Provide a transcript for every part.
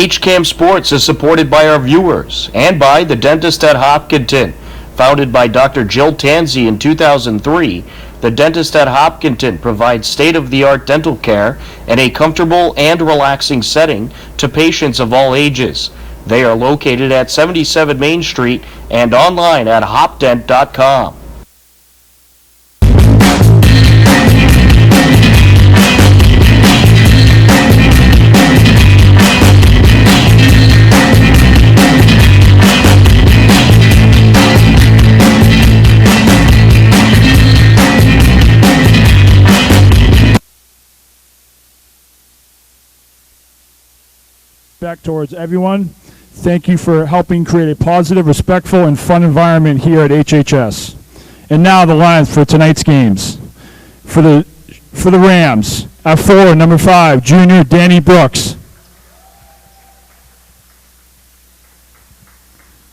HCAM Sports is supported by our viewers and by the Dentist at Hopkinton. Founded by Dr. Jill Tansey in 2003, the Dentist at Hopkinton provides state-of-the-art dental care in a comfortable and relaxing setting to patients of all ages. They are located at 77 Main Street and online at hopdent.com. Back towards everyone. Thank you for helping create a positive, respectful, and fun environment here at HHS. And now the lines for tonight's games. For the Rams, at 4, number 5, junior Danny Brooks.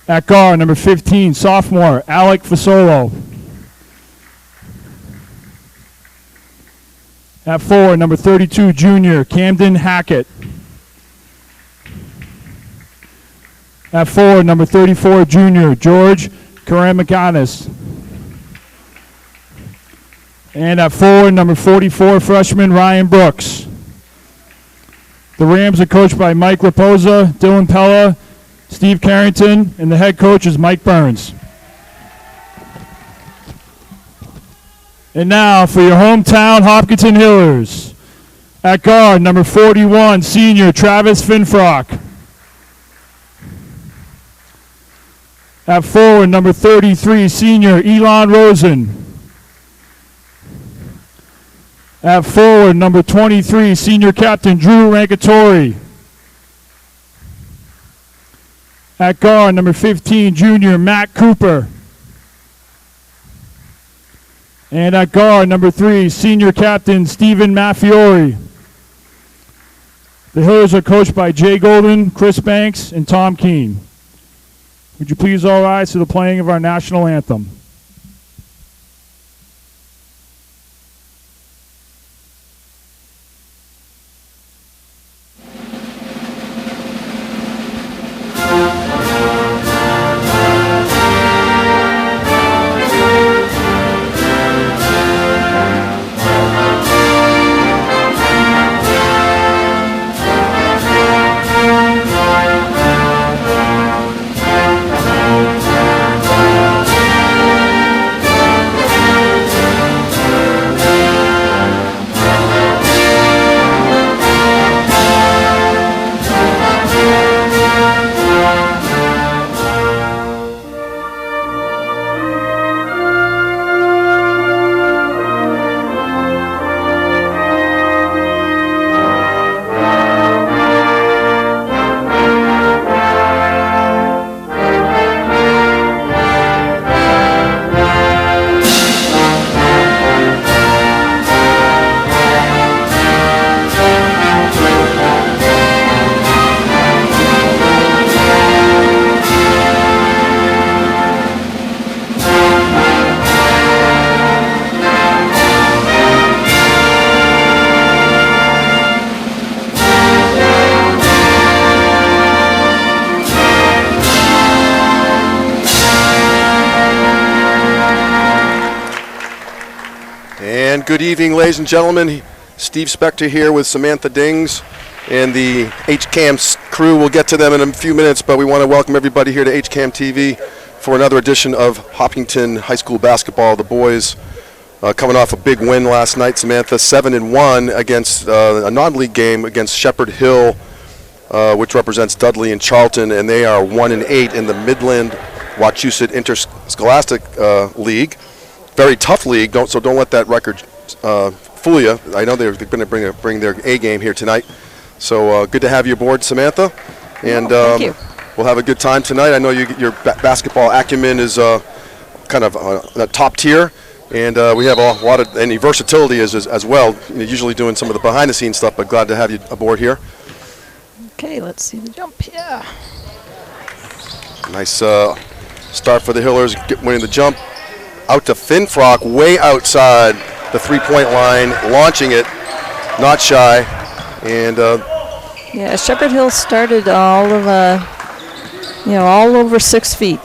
At guard, number 15, sophomore Alec Fasolo. At 4, number 32, junior Camden Hackett. At 4, number 34, junior George Karamakanis. And at 4, number 44, freshman Ryan Brooks. The Rams are coached by Mike Raposa, Dylan Pella, Steve Carrington, and the head coach is Mike Burns. And now for your hometown Hopkinton Hillers. At guard, number 41, senior Travis Finfrock. At forward, number 33, senior Elon Rosen. At forward, number 23, senior captain Drew Rankatori. At guard, number 15, junior Matt Cooper. And at guard, number 3, senior captain Stephen Maffiori. The Hillers are coached by Jay Golden, Chris Banks, and Tom Keene. Would you please all rise to the playing of our national anthem? Good evening, ladies and gentlemen. Steve Spector here with Samantha Dings and the HCAM crew. We'll get to them in a few minutes, but we want to welcome everybody here to HCAM TV for another edition of Hopkinton High School basketball. The boys coming off a big win last night, Samantha, 7-1 against a non-league game against Shepherd Hill, which represents Dudley and Charlton, and they are 1-8 in the Midland Wachusett Interscholastic League. Very tough league, so don't let that record fool you. I know they're going to bring their A game here tonight. So good to have you aboard, Samantha. And thank you. We'll have a good time tonight. I know your basketball acumen is kind of top tier, and we have a lot of any versatility as well. Usually doing some of the behind-the-scenes stuff, but glad to have you aboard here. Okay, let's see the jump. Yeah. Nice start for the Hillers, winning the jump. Out to Finfrock, way outside the three-point line, launching it, not shy. And Yeah, Shepherd Hill started all over 6 feet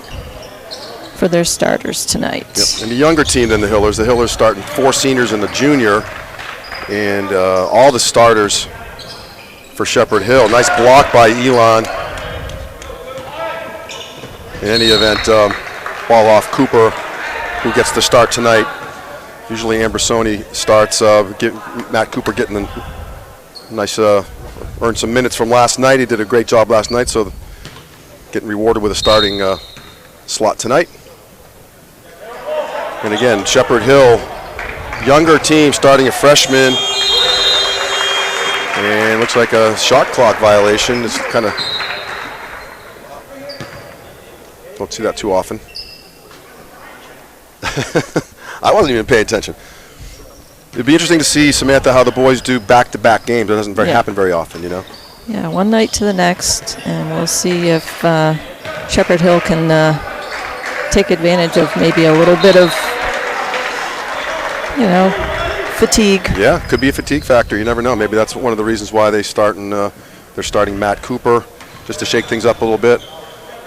for their starters tonight. Yep. And the younger team than the Hillers. The Hillers starting 4 seniors and the junior, and all the starters for Shepherd Hill. Nice block by Elon. In any event, ball off Cooper, who gets the start tonight. Usually Ambrosoni starts. Matt Cooper getting a nice, earned some minutes from last night. He did a great job last night, so getting rewarded with a starting slot tonight. And again, Shepherd Hill, younger team starting a freshman. And looks like a shot clock violation. It's kind of, don't see that too often. I wasn't even paying attention. It'd be interesting to see, Samantha, how the boys do back-to-back games. It doesn't happen very often, you know? Yeah, one night to the next, and we'll see if Shepherd Hill can take advantage of maybe a little bit of, fatigue. Yeah, could be a fatigue factor. You never know. Maybe that's one of the reasons why they're starting Matt Cooper, just to shake things up a little bit.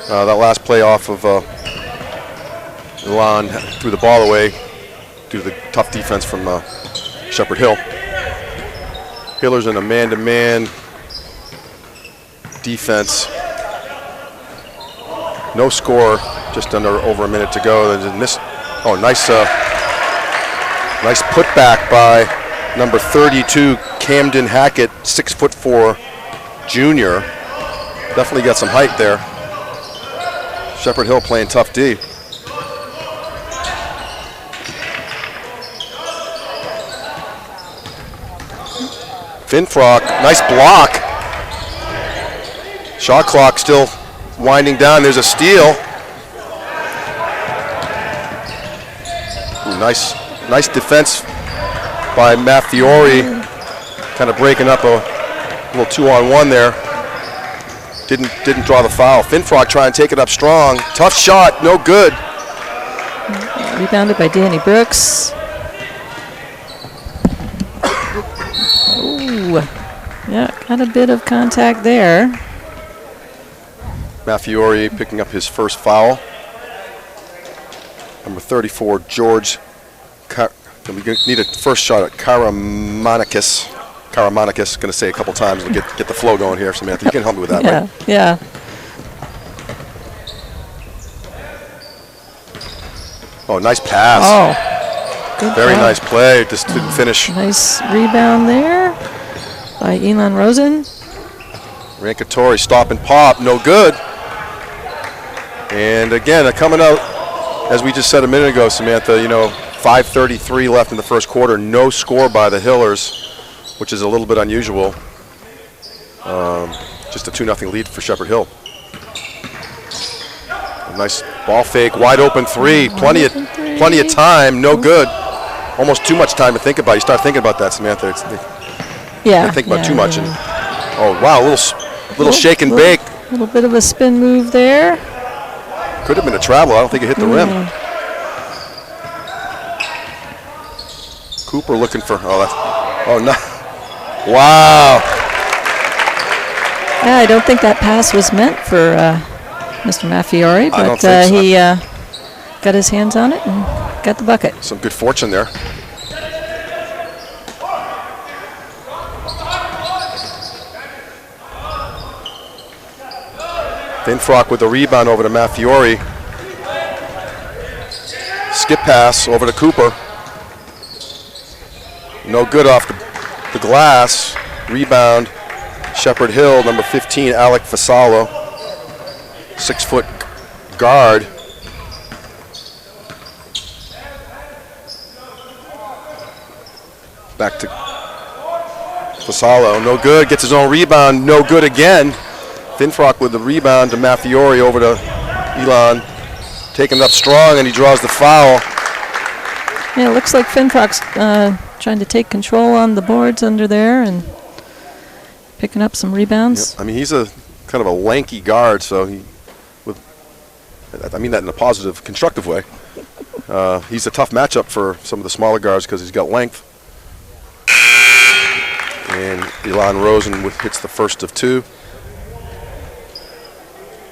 That last play off of Elon threw the ball away due to the tough defense from Shepherd Hill. Hillers in a man-to-man defense. No score, just over a minute to go. Nice putback by number 32, Camden Hackett, 6'4" junior. Definitely got some height there. Shepherd Hill playing tough D. Finfrock, nice block. Shot clock still winding down. There's a steal. Ooh, nice defense by Matt Fiore. Kind of breaking up a little 2-on-1 there. Didn't draw the foul. Finfrock trying to take it up strong. Tough shot, no good. Rebounded by Danny Brooks. Ooh, yeah, got a bit of contact there. Matt Fiore picking up his first foul. Number 34, George. We need a first shot at Karamonikis. Karamonikis, going to say a couple times to get the flow going here, Samantha. You can help me with that, right? Yeah. Oh, nice pass. Oh, good Very job. nice play. Just didn't finish. Nice rebound there by Elon Rosen. Rankatori stop and pop, no good. And again, coming out, as we just said a minute ago, Samantha, 5:33 left in the first quarter. No score by the Hillers, which is a little bit unusual. Just a 2-0 lead for Shepherd Hill. A nice ball fake, wide open three. Plenty of time, no good. Almost too much time to think about. You start thinking about that, Samantha. Yeah. Think about too much. And oh wow, a little shake and bake. A little bit of a spin move there. Could have been a travel. I don't think it hit the rim. Cooper looking for. Oh no! Wow. Yeah, I don't think that pass was meant for Mr. Maffiori, but he got his hands on it and got the bucket. Some good fortune there. Finfrock with the rebound over to Maffiori. Skip pass over to Cooper. No good off the glass. Rebound, Shepherd Hill, number 15, Alec Fasalo. 6-foot guard. Back to Fasalo, no good, gets his own rebound, no good again. Finfrock with the rebound to Maffiori over to Elon. Taking it up strong, and he draws the foul. Yeah, it looks like Finfrock's trying to take control on the boards under there and picking up some rebounds. Yep. I mean, he's a kind of a lanky guard, so I mean that in a positive, constructive way. He's a tough matchup for some of the smaller guards because he's got length. And Elon Rosen hits the first of two.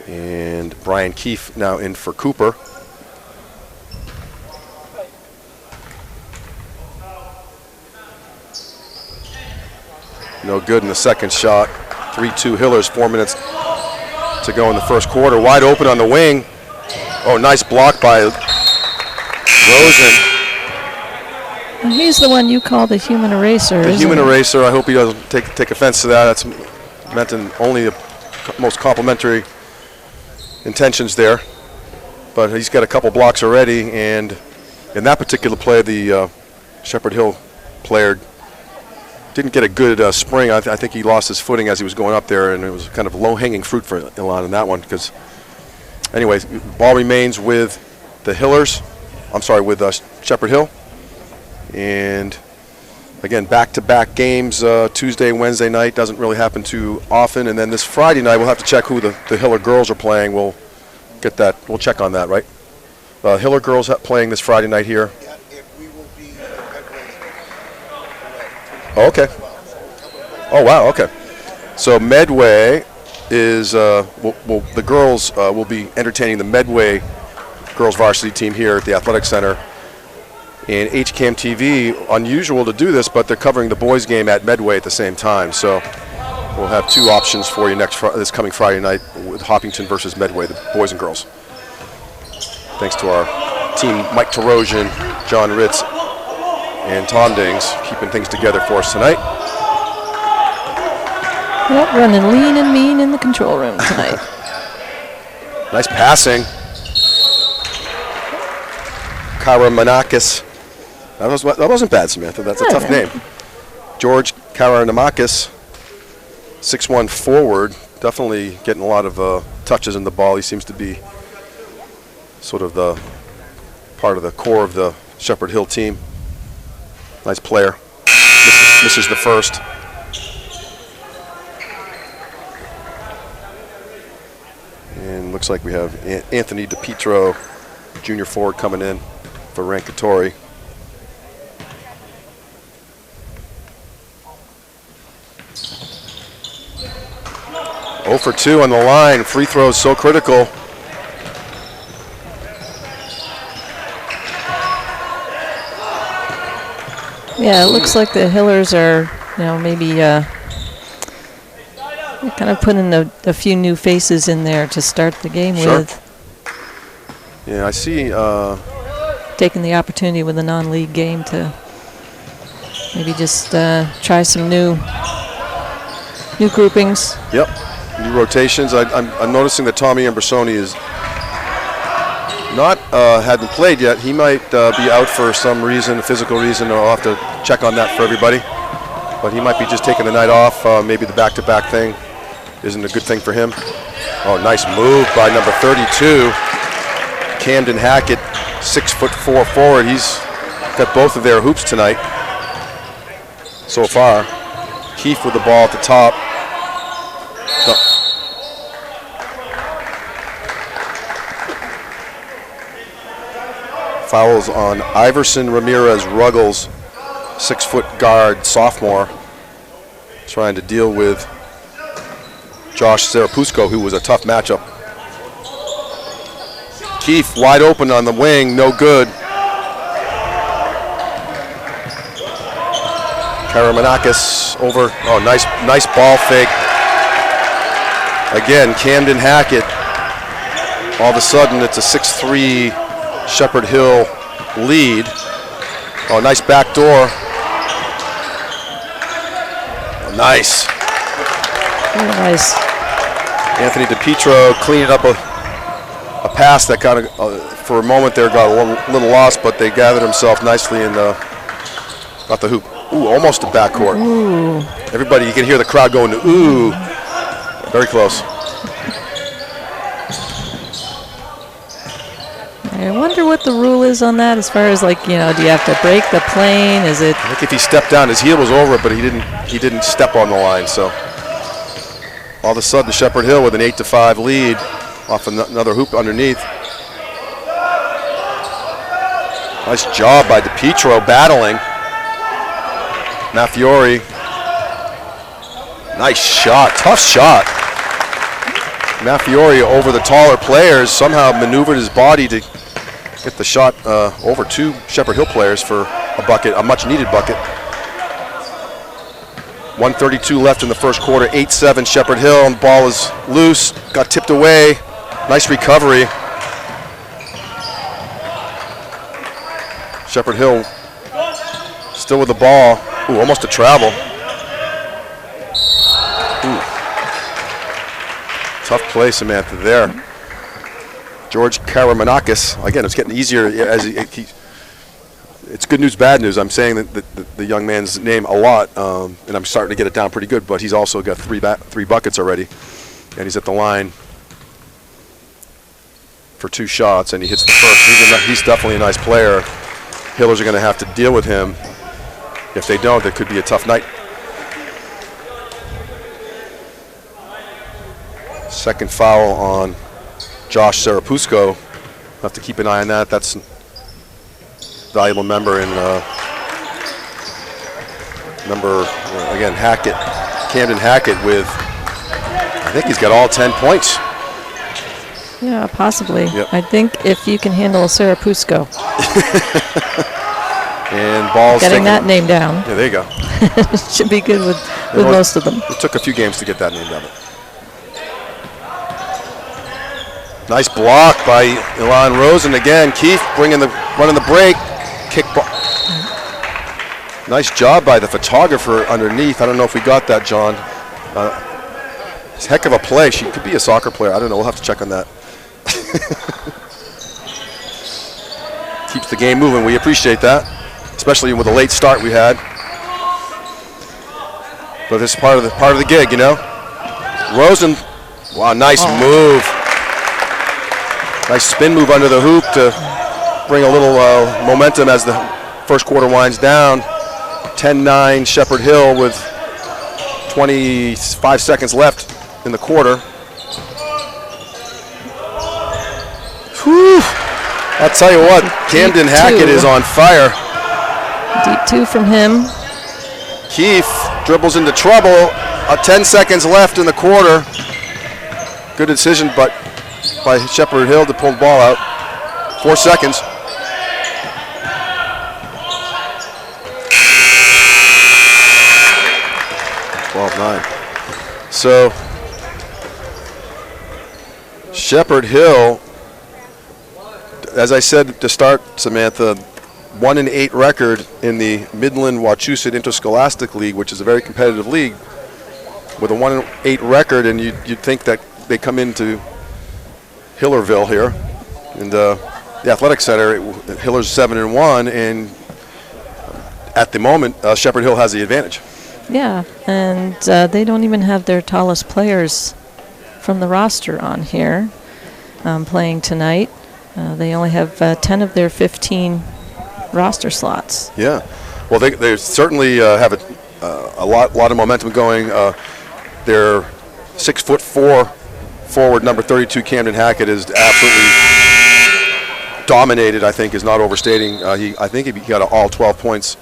And Brian Keefe now in for Cooper. No good in the second shot. 3-2 Hillers, 4 minutes to go in the first quarter. Wide open on the wing. Oh, nice block by Rosen. Well, he's the one you call the human eraser, The isn't human he? eraser. I hope he doesn't take offense to that. That's meant in only the most complimentary intentions there. But he's got a couple blocks already, and in that particular play, the Shepherd Hill player didn't get a good spring. I think he lost his footing as he was going up there, and it was kind of low-hanging fruit for Elon in that one. Because, anyway, ball remains with the Hillers. I'm sorry, with Shepherd Hill. And again, back-to-back games, Tuesday, Wednesday night. Doesn't really happen too often. And then this Friday night, we'll have to check who the Hiller girls are playing. We'll get that. We'll check on that, right? Hiller girls playing this Friday night here. Yeah, if we will be Oh, okay. Oh, wow, okay. So Medway is, the girls will be entertaining the Medway girls varsity team here at the Athletic Center. And HCAM TV, unusual to do this, but they're covering the boys game at Medway at the same time. So we'll have two options for you this coming Friday night with Hopkinton versus Medway, the boys and girls. Thanks to our team, Mike Tarosian, John Ritz, and Tom Dings, keeping things together for us tonight. Yep, running lean and mean in the control room tonight. Nice passing. Karamanakis. That wasn't bad, Samantha. That's a tough name. George Karamanakis, 6'1" forward. Definitely getting a lot of touches in the ball. He seems to be sort of the part of the core of the Shepherd Hill team. Nice player. Misses the first. And looks like we have Anthony DePietro, junior forward, coming in for Rankatori. Oh for 2 on the line. Free throws so critical. Yeah, it looks like the Hillers are, maybe kind of putting a few new faces in there to start the game with. Yeah, I see. Taking the opportunity with a non-league game to maybe just try some new groupings. Yep, new rotations. I'm noticing that Tommy Ambrosoni is not hadn't played yet. He might be out for some reason, a physical reason. I'll have to check on that for everybody. But he might be just taking the night off. Maybe the back-to-back thing isn't a good thing for him. Oh, nice move by number 32, Camden Hackett, 6'4" forward. He's got both of their hoops tonight so far. Keefe with the ball at the top. Fouls on Iverson Ramirez Ruggles, 6-foot guard, sophomore, trying to deal with Josh Serapusco, who was a tough matchup. Keefe wide open on the wing, no good. Karamanakis over, oh, nice ball fake. Again, Camden Hackett. All of a sudden, it's a 6'3" Shepherd Hill lead. Oh, nice back door. Oh, nice. Very nice. Anthony DePietro cleaning up a pass that kind of, for a moment there, got a little lost, but they gathered himself nicely and got the hoop. Ooh, almost to backcourt. Ooh. Everybody, you can hear the crowd going, ooh. Very close. I wonder what the rule is on that as far as, like, do you have to break the plane? Is it? I think if he stepped down, his heel was over it, but he didn't step on the line. So all of a sudden, Shepherd Hill with an 8-5 lead off another hoop underneath. Nice job by DePietro battling. Mafiori Nice shot, tough shot. Maffiori over the taller players, somehow maneuvered his body to get the shot over 2 Shepherd Hill players for a bucket, a much needed bucket. 1:32 left in the first quarter, 8-7 Shepherd Hill, and the ball is loose, got tipped away. Nice recovery. Shepherd Hill still with the ball. Ooh, almost a travel. Ooh. Tough play, Samantha, there. George Karamanakis. Again, it's getting easier as it's good news, bad news. I'm saying that the young man's name a lot, and I'm starting to get it down pretty good, but he's also got three buckets already, and he's at the line for 2 shots, and he hits the first. He's definitely a nice player. Hillers are going to have to deal with him. If they don't, that could be a tough night. Second foul on Josh Serapusco. Have to keep an eye on that. That's a valuable member in again, Hackett, Camden Hackett with, I think he's got all 10 points. Yeah, possibly. Yep. I think if you can handle Serapusco. And balls getting that name down. Yeah, there you go. Should be good with most of them. It took a few games to get that name down. Nice block by Elon Rosen again. Keefe running the break. Kick ball. Nice job by the photographer underneath. I don't know if we got that, John. It's a heck of a play. She could be a soccer player. I don't know. We'll have to check on that. Keeps the game moving. We appreciate that, especially with the late start we had. But this is part of the gig, you know. Rosen, wow, nice move. Nice spin move under the hoop to bring a little momentum as the first quarter winds down. 10-9 Shepherd Hill with 25 seconds left in the quarter. Whew. I'll tell you what, Camden Hackett is on fire. Deep 2 from him. Keefe dribbles into trouble. 10 seconds left in the quarter. Good decision, but by Shepherd Hill to pull the ball out. 4 seconds. So Shepherd Hill, as I said to start, Samantha, 1-8 record in the Midland Wachusett Interscholastic League, which is a very competitive league, with a 1-8 record, and you'd think that they come into Hillerville here, and the Athletic Center, Hiller's 7-1, and at the moment, Shepherd Hill has the advantage. Yeah, and they don't even have their tallest players from the roster on here playing tonight. They only have 10 of their 15 roster slots. Yeah, well, they certainly have a lot of momentum going. Their 6'4" forward, number 32, Camden Hackett, is absolutely dominated. I think is not overstating. I think he got all 12 points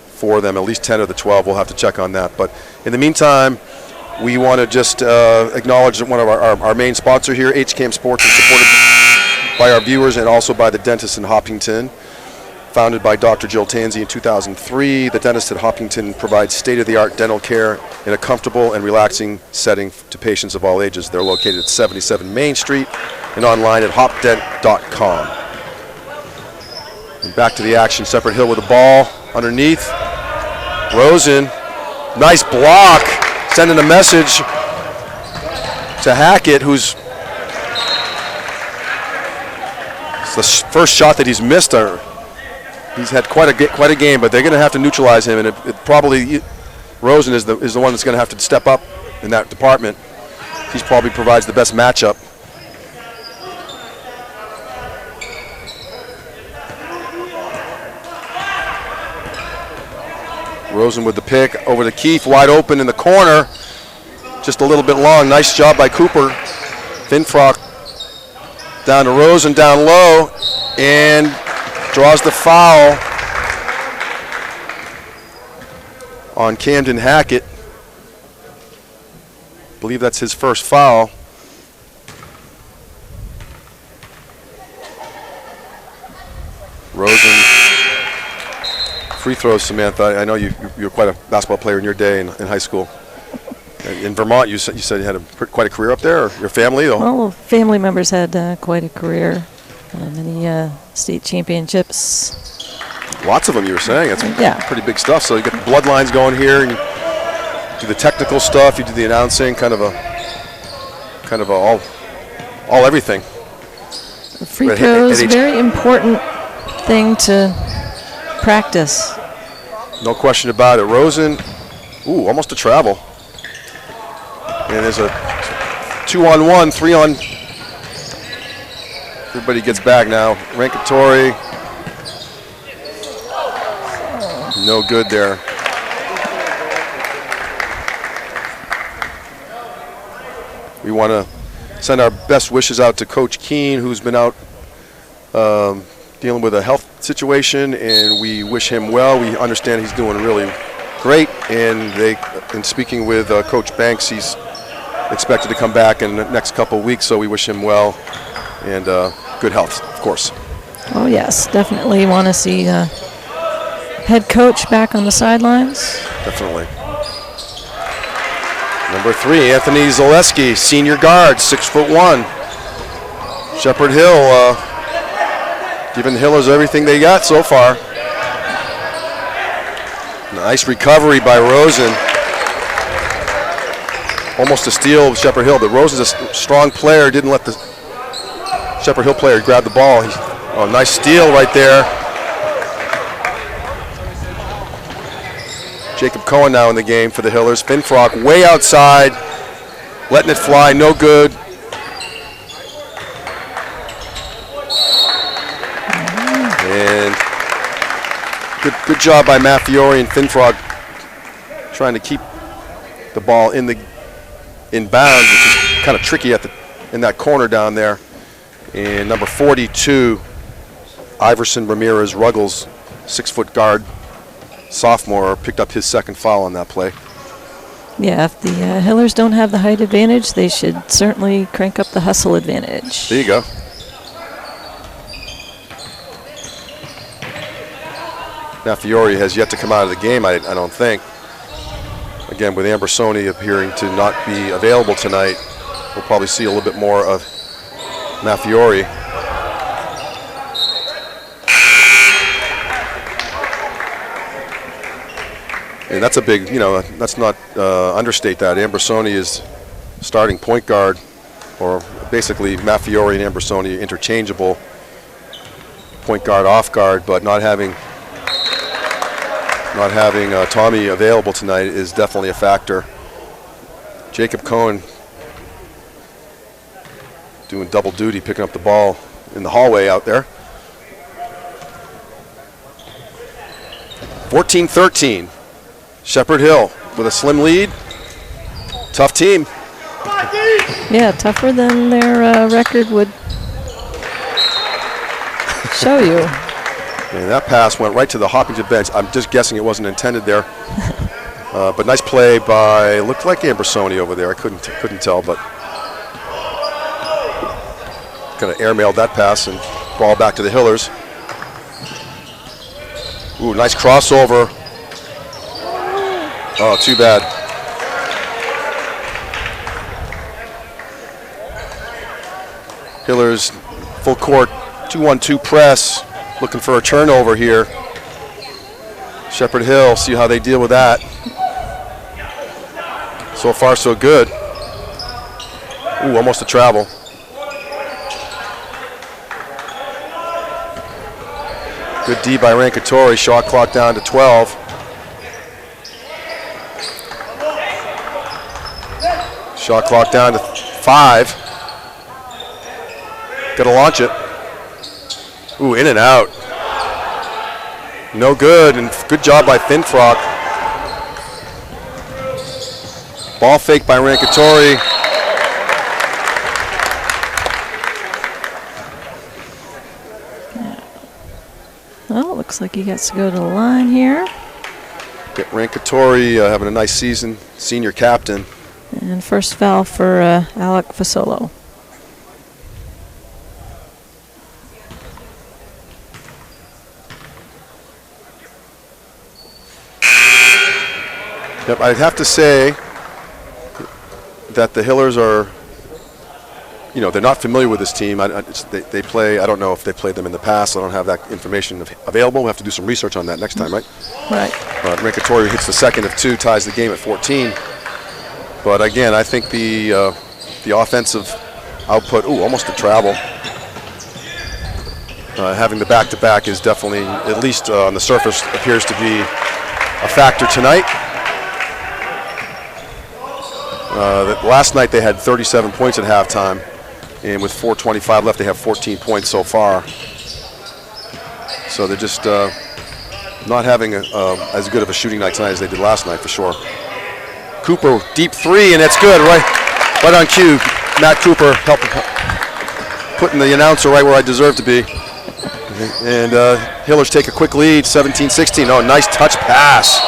for them, at least 10 of the 12. We'll have to check on that. But in the meantime, we want to just acknowledge that one of our main sponsor here, HCAM Sports, is supported by our viewers and also by the dentist in Hopkinton. Founded by Dr. Jill Tansey in 2003, the dentist at Hopkinton provides state-of-the-art dental care in a comfortable and relaxing setting to patients of all ages. They're located at 77 Main Street and online at hopdent.com. And back to the action. Shepherd Hill with the ball underneath. Rosen, nice block, sending a message to Hackett, who's it's the first shot that he's missed. He's had quite a game, but they're going to have to neutralize him, and it probably Rosen is the one that's going to have to step up in that department. He probably provides the best matchup. Rosen with the pick over to Keefe, wide open in the corner, just a little bit long. Nice job by Cooper. Finfrock down to Rosen, down low, and draws the foul on Camden Hackett. believe that's his first foul. Rosen. Free throws, Samantha. I know you were quite a basketball player in your day in high school. In Vermont, you said you had quite a career up there, or your family? Well, family members had quite a career. Many state championships. Lots of them, you were saying. That's yeah. Pretty big stuff. So you get the bloodlines going here, and you do the technical stuff, you do the announcing, kind of a all everything. Free throws, very important thing to practice. No question about it. Rosen, almost a travel. And there's a 2-on-1, 3-on. Everybody gets back now. Rankatori. No good there. We want to send our best wishes out to Coach Keene, who's been out dealing with a health situation, and we wish him well. We understand he's doing really great, and in speaking with Coach Banks, he's expected to come back in the next couple of weeks, so we wish him well and good health, of course. Oh yes, definitely want to see head coach back on the sidelines. Definitely. Number 3, Anthony Zaleski, senior guard, 6'1". Shepherd Hill giving the Hillers everything they got so far. Nice recovery by Rosen. Almost a steal of Shepherd Hill, but Rosen's a strong player, didn't let the Shepherd Hill player grab the ball. Nice steal right there. Jacob Cohen now in the game for the Hillers. Finfrock way outside, letting it fly, no good. And good job by Matt Fiore and Finfrock trying to keep the ball in bounds, which is kind of tricky in that corner down there. And number 42, Iverson Ramirez Ruggles, 6-foot guard, sophomore, picked up his second foul on that play. Yeah, if the Hillers don't have the height advantage, they should certainly crank up the hustle advantage. There you go. Now Fiore has yet to come out of the game, I don't think. Again, with Ambersoni appearing to not be available tonight, we'll probably see a little bit more of Matt Fiore. And that's a big, let's not understate that. Ambersoni is starting point guard, or basically Matt Fiore and Ambersoni interchangeable. Point guard, off guard, but not having Tommy available tonight is definitely a factor. Jacob Cohen doing double duty, picking up the ball in the hallway out there. 14-13. Shepherd Hill with a slim lead. Tough team. Yeah, tougher than their record would show you. And that pass went right to the Hopkinton bench. I'm just guessing it wasn't intended there. But nice play by, looked like Ambersoni over there. I couldn't tell, but kind of airmailed that pass and ball back to the Hillers. Ooh, nice crossover. Oh, too bad. Hillers full court 2-1-2 press, looking for a turnover here. Shepherd Hill, see how they deal with that. So far, so good. Ooh, almost a travel. Good D by Rankatori, shot clock down to 12. Shot clock down to 5. Gotta launch it. Ooh, in and out. No good, and good job by Finfrock. Ball fake by Rankatori. Well, looks like he gets to go to the line here. Get Rankatori having a nice season, senior captain. And first foul for Alec Fasolo. Yep, I'd have to say that the Hillers are, they're not familiar with this team. They play, I don't know if they played them in the past. I don't have that information available. We'll have to do some research on that next time, right? Right. Rankatori hits the second of 2, ties the game at 14. But again, I think the offensive output, almost a travel. Having the back-to-back is definitely, at least on the surface, appears to be a factor tonight. Last night they had 37 points at halftime, and with 4:25 left, they have 14 points so far. So they're just not having as good of a shooting night tonight as they did last night, for sure. Cooper, deep 3, and it's good, right on cue. Matt Cooper putting the announcer right where I deserve to be. And Hillers take a quick lead, 17-16. Oh, nice touch pass.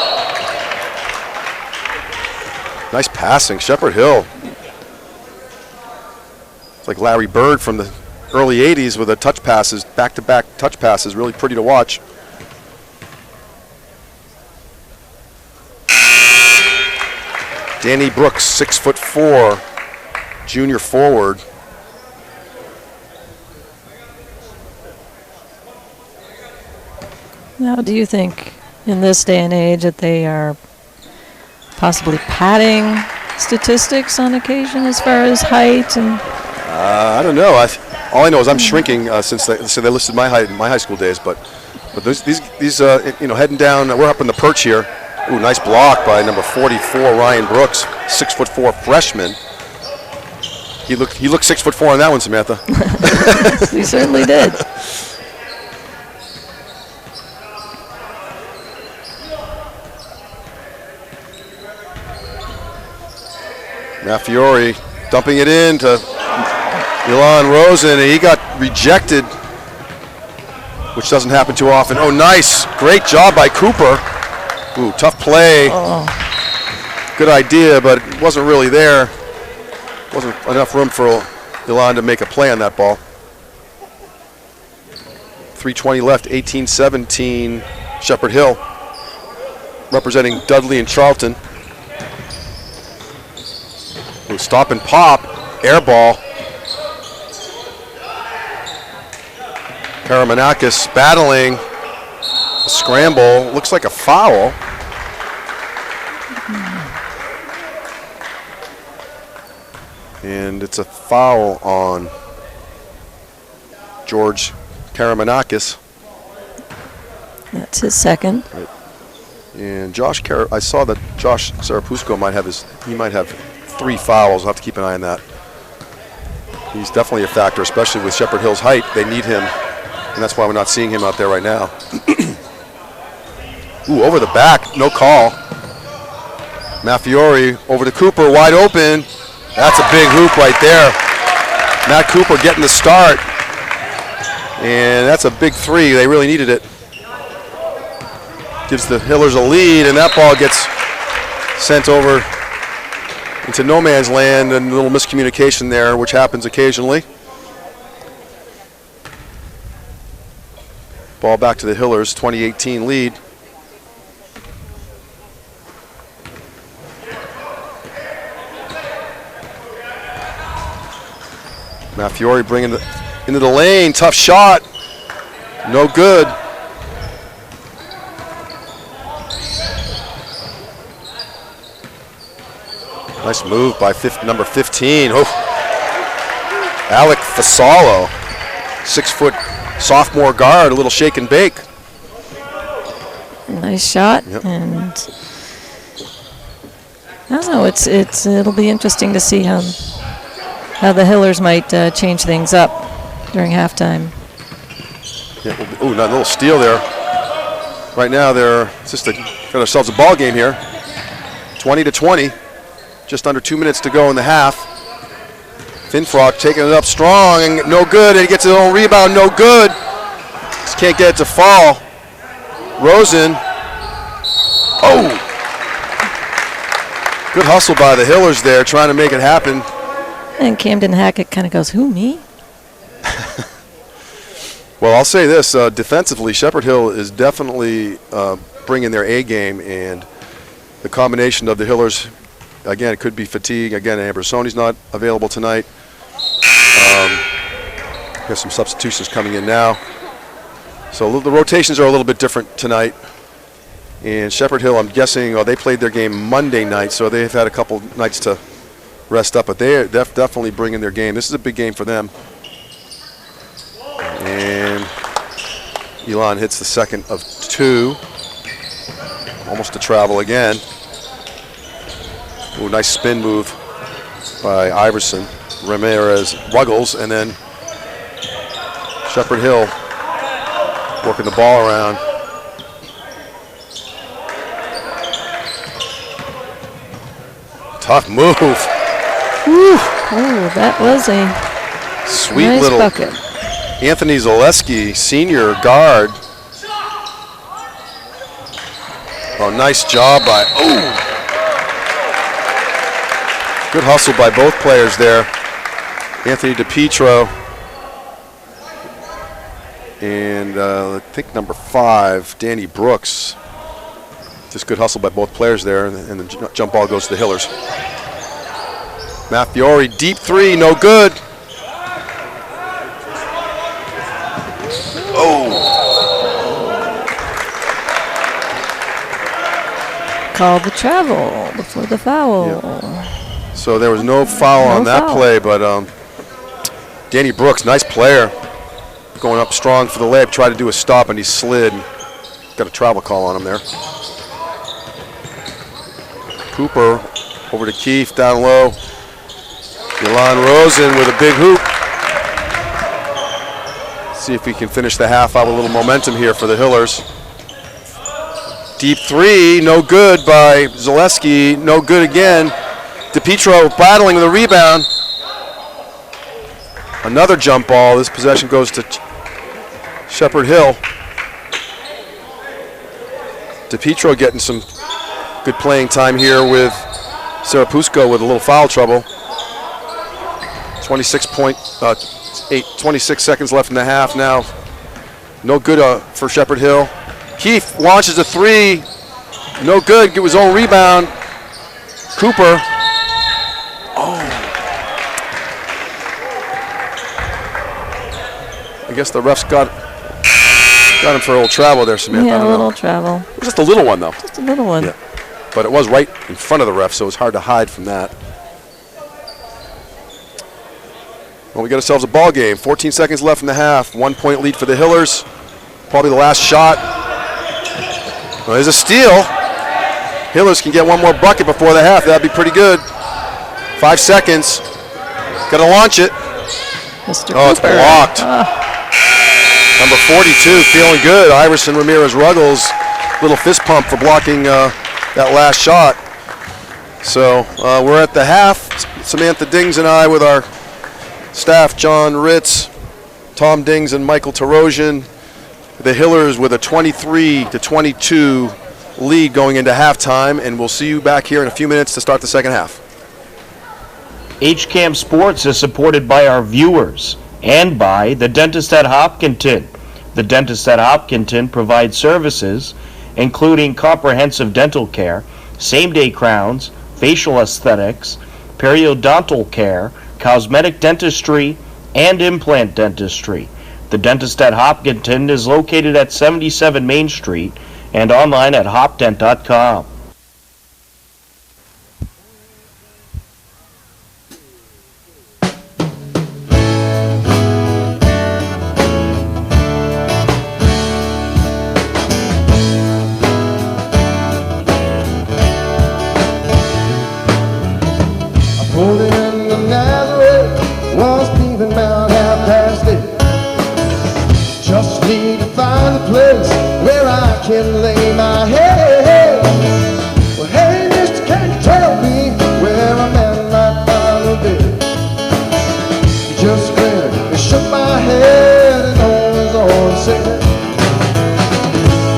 Nice passing, Shepherd Hill. It's like Larry Bird from the early 80s with the touch passes, back-to-back touch passes, really pretty to watch. Danny Brooks, 6'4", junior forward. Now, do you think in this day and age that they are possibly padding statistics on occasion as far as height? And I don't know. All I know is I'm shrinking since they listed my height in my high school days. But these heading down. We're up in the perch here. Ooh, nice block by number 44, Ryan Brooks, 6'4" freshman. He looked 6'4" on that one, Samantha. He certainly did. Fiore dumping it in to Elon Rosen, and he got rejected, which doesn't happen too often. Oh, nice. Great job by Cooper. Ooh, tough play. Oh. Good idea, but it wasn't really there. Wasn't enough room for Elon to make a play on that ball. 3:20 left, 18-17, Shepherd Hill, representing Dudley and Charlton. Ooh, stop and pop, air ball. Karamanakis battling, a scramble, looks like a foul. And it's a foul on George Karamanakis. That's his second. Right. And I saw that Josh Sarapusko might have 3 fouls. I'll have to keep an eye on that. He's definitely a factor, especially with Shepherd Hill's height. They need him, and that's why we're not seeing him out there right now. Ooh, over the back, no call. Mafiori over to Cooper, wide open. That's a big hoop right there. Matt Cooper getting the start. And that's a big 3. They really needed it. Gives the Hillers a lead, and that ball gets sent over into no man's land, and a little miscommunication there, which happens occasionally. Ball back to the Hillers, 2018 lead. Mafiori bringing it into the lane, tough shot, no good. Nice move by number 15. Oh. Alec Fasolo, 6-foot sophomore guard, a little shake and bake. Nice shot, yep. And I don't know. It'll be interesting to see how the Hillers might change things up during halftime. Yeah, ooh, a little steal there. Right now, got ourselves a ball game here. 20-20. Just under 2 minutes to go in the half. Finfrock taking it up strong and no good, and he gets his own rebound, no good. Just can't get it to fall. Rosen. Oh! Good hustle by the Hillers there, trying to make it happen. And Camden Hackett kind of goes, who, me? Well, I'll say this, defensively, Shepherd Hill is definitely bringing their A game, and the combination of the Hillers, again, it could be fatigue. Again, Ambrosoni's not available tonight. There's some substitutions coming in now. So the rotations are a little bit different tonight. And Shepherd Hill, I'm guessing, they played their game Monday night, so they've had a couple nights to rest up. But they're definitely bringing their game. This is a big game for them. And Elon hits the second of 2. Almost to travel again. Ooh, nice spin move by Iverson. Ramirez Ruggles, and then Shepherd Hill working the ball around. Tough move. Ooh, that was a Sweet nice little bucket. Anthony Zaleski, senior guard. Oh, nice job by, good hustle by both players there. Anthony DiPietro and I think number 5, Danny Brooks. Just good hustle by both players there, and the jump ball goes to the Hillers. Mathiori, deep 3, no good. Called the travel before the foul. Yep. So there was no foul on that play, but Danny Brooks, nice player, going up strong for the layup, tried to do a stop, and he slid. Got a travel call on him there. Cooper over to Keefe, down low. Elon Rosen with a big hoop. See if we can finish the half out with a little momentum here for the Hillers. Deep 3, no good by Zaleski, no good again. DiPietro battling with a rebound. Another jump ball. This possession goes to Shepherd Hill. DiPietro getting some good playing time here with Sarapusko with a little foul trouble. 26 seconds left in the half now. No good for Shepherd Hill. Keefe launches a 3. No good. Get his own rebound. Cooper. I guess the refs got him for a little travel there, Samantha. Yeah, a little travel. It was just a little one, though. Just a little one. Yeah. But it was right in front of the ref, so it was hard to hide from that. Well, we got ourselves a ball game. 14 seconds left in the half. 1 point lead for the Hillers. Probably the last shot. Well, there's a steal. Hillers can get one more bucket before the half. That'd be pretty good. 5 seconds. Got to launch it. Mr. Oh, it's Cooper. blocked. Number 42, feeling good. Iverson Ramirez Ruggles, little fist pump for blocking that last shot. So we're at the half. Samantha Dings and I with our staff, John Ritz, Tom Dings, and Michael Tarosian. The Hillers with a 23-22 lead going into halftime, and we'll see you back here in a few minutes to start the second half. HCAM Sports is supported by our viewers and by the Dentist at Hopkinton. The Dentist at Hopkinton provides services including comprehensive dental care, same-day crowns, facial aesthetics, periodontal care, cosmetic dentistry, and implant dentistry. The Dentist at Hopkinton is located at 77 Main Street and online at hopdent.com. Pulled in the Nazareth, was leaving about 8:30. Just need to find a place where I can lay my head. Well, hey, mister, can you tell me where a man might find a bed? He just grinned and shook my head and on his own said,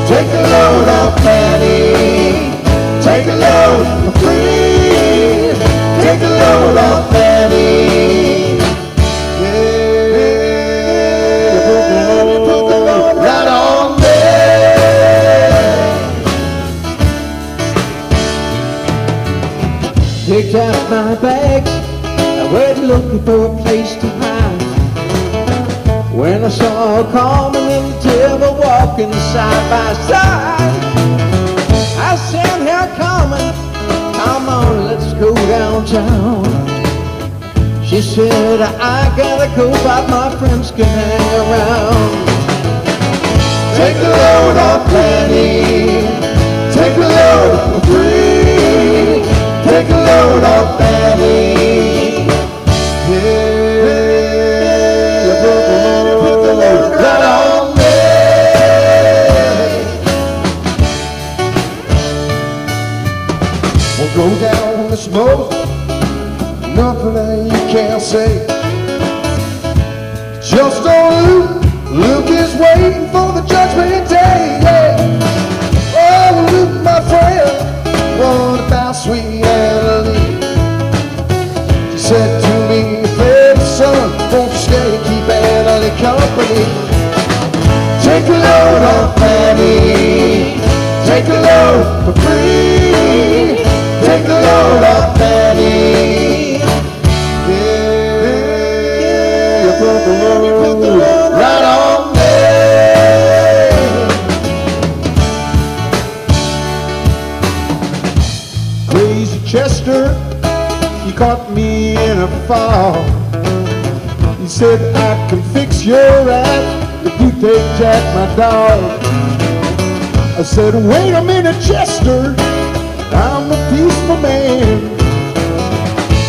take a load off Fanny, take a load for free. tapped my bags. I went looking for a place to hide. When I saw Carmen and the devil walking side by side, I said, "Here, Carmen, come on, let's go downtown." She said, "I gotta go, but my friends can hang around." Take a load off Fanny, take a load for free, take a load off Fanny. Yeah, you put the load right on me. We'll go down the smoke, nothing that you can't say. Just on Luke is waiting for the judgment day. Yeah. Oh, Luke, my friend, what about sweet Annalie? She said to me, "Fair son, won't you stay and keep Annalie company? Take a load off Fanny, take a load for free, take a load off Fanny." Yeah, you put the load right on me. Crazy Chester, he caught me in a fall. He said, "I can fix your act if you take Jack, my dog." I said, "Wait a minute, Chester, I'm a peaceful man."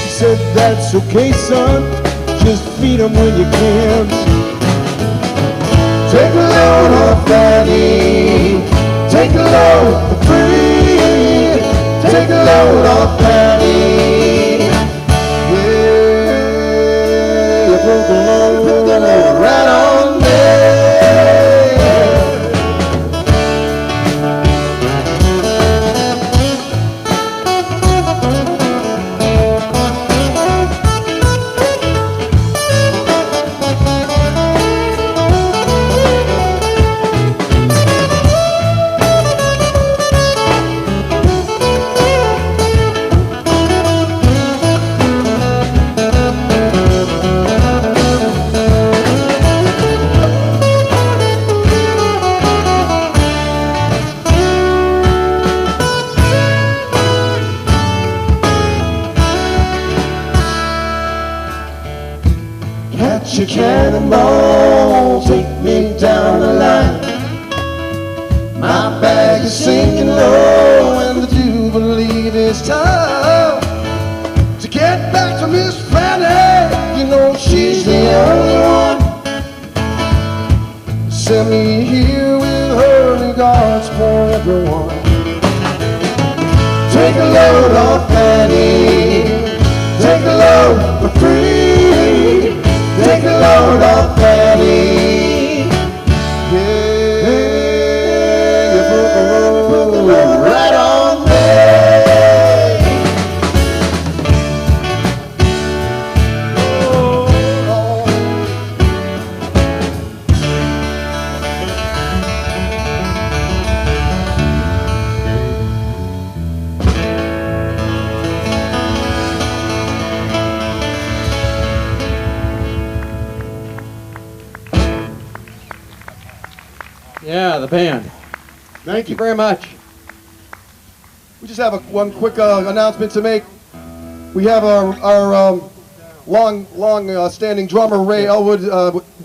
He said, "That's okay, son, just feed him when you can." Take a load off Fanny, take a load for free, take a load off Fanny. Yeah, you put the load right on me. Catch a cannonball, take me down the line. My bag is sinking low and I do believe it's time to get back to Miss Fanny. You know she's the only one. Send me here with her regards for everyone. Take a load off Fanny, take a load for free, take a load off Fanny. Yeah, you put the load right on me. Yeah, the band. Thank you. Very much. We just have one quick announcement to make. We have our long-standing drummer Ray Elwood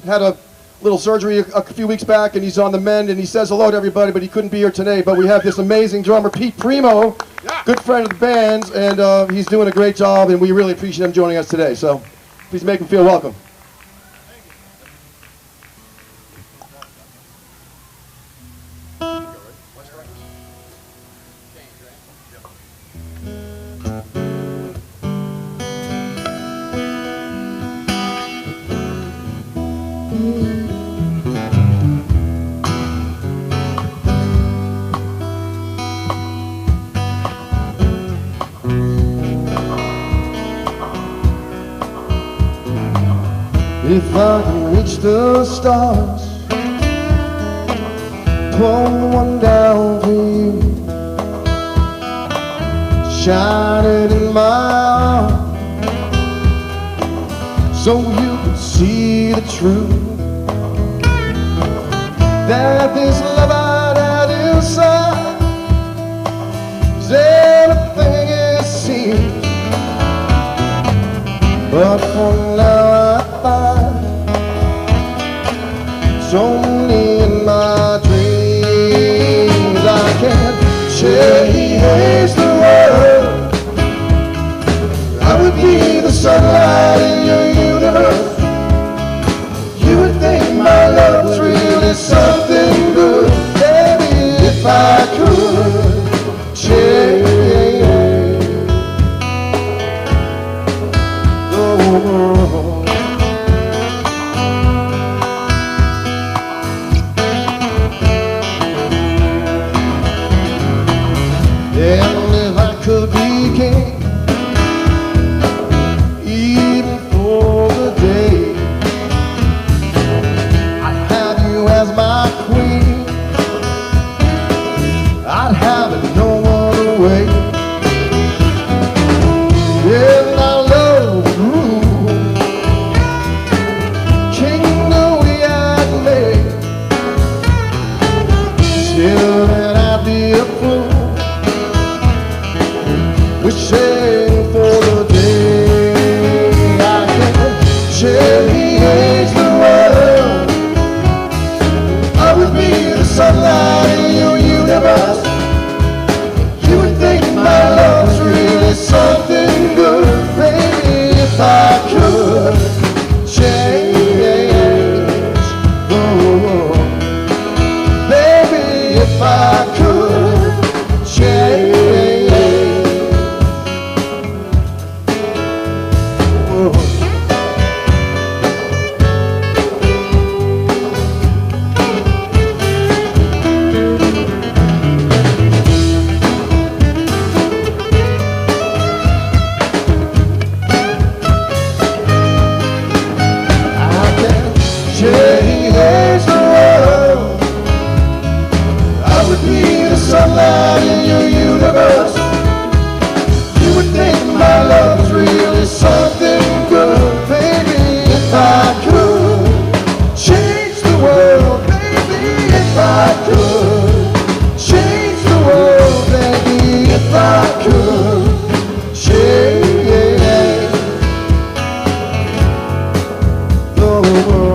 had a little surgery a few weeks back, and he's on the mend. And he says hello to everybody, but he couldn't be here today. But we have this amazing drummer Pete Primo, good friend of the band's, and he's doing a great job. And we really appreciate him joining us today. So please make him feel welcome. If I can reach the stars, pull one down for you, shining in my arms, so you can see the truth that this love I had inside is everything it seems. But for now I find it's only in my dreams. I can't change the world. I would be the sunlight in your universe. You would think my love's really something good. Baby, if I could change the world. And if I could be king, even for the day, I'd have you as my queen. I'd have it no other way. And our love would rule, kingdom we had made. Still then I'd be a fool, wishing for the day I can change the world. I would be the sunlight in your universe. You would think my love's really something good. Baby, if I could change the world. Baby, if I could change. Sunlight in your universe. You would think my love's really something good. Baby, if I could change the world. Baby, if I could change the world. Baby, if I could change the world.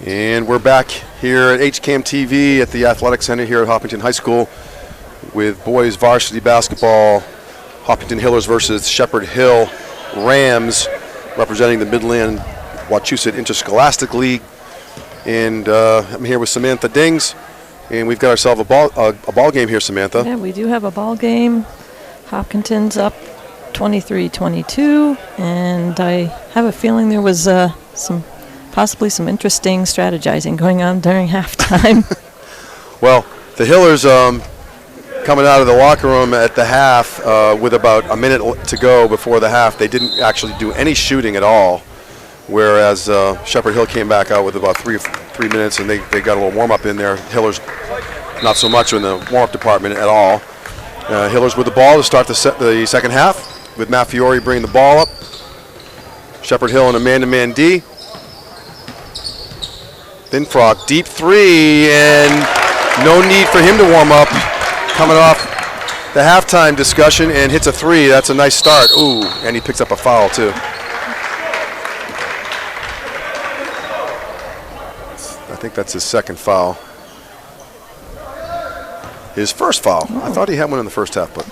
And we're back here at HCAM TV at the Athletic Center here at Hopkinton High School with boys varsity basketball. Hopkinton Hillers versus Shepherd Hill Rams, representing the Midland Wachusett Interscholastic League. And I'm here with Samantha Dings, and we've got ourselves a ball game here, Samantha. Yeah, we do have a ball game. Hopkinton's up 23-22, and I have a feeling there was possibly some interesting strategizing going on during halftime. Well, the Hillers coming out of the locker room at the half with about a minute to go before the half, they didn't actually do any shooting at all, whereas Shepherd Hill came back out with about three minutes, and they got a little warm-up in there. Hillers not so much in the warm-up department at all. Hillers with the ball to start the second half, with Matt Fiore bringing the ball up. Shepherd Hill in a man-to-man D. Then Frog, deep three, and no need for him to warm up. Coming off the halftime discussion and hits a three. That's a nice start. Ooh, and he picks up a foul too. I think that's his second foul. His first foul. Oh. I thought he had one in the first half, but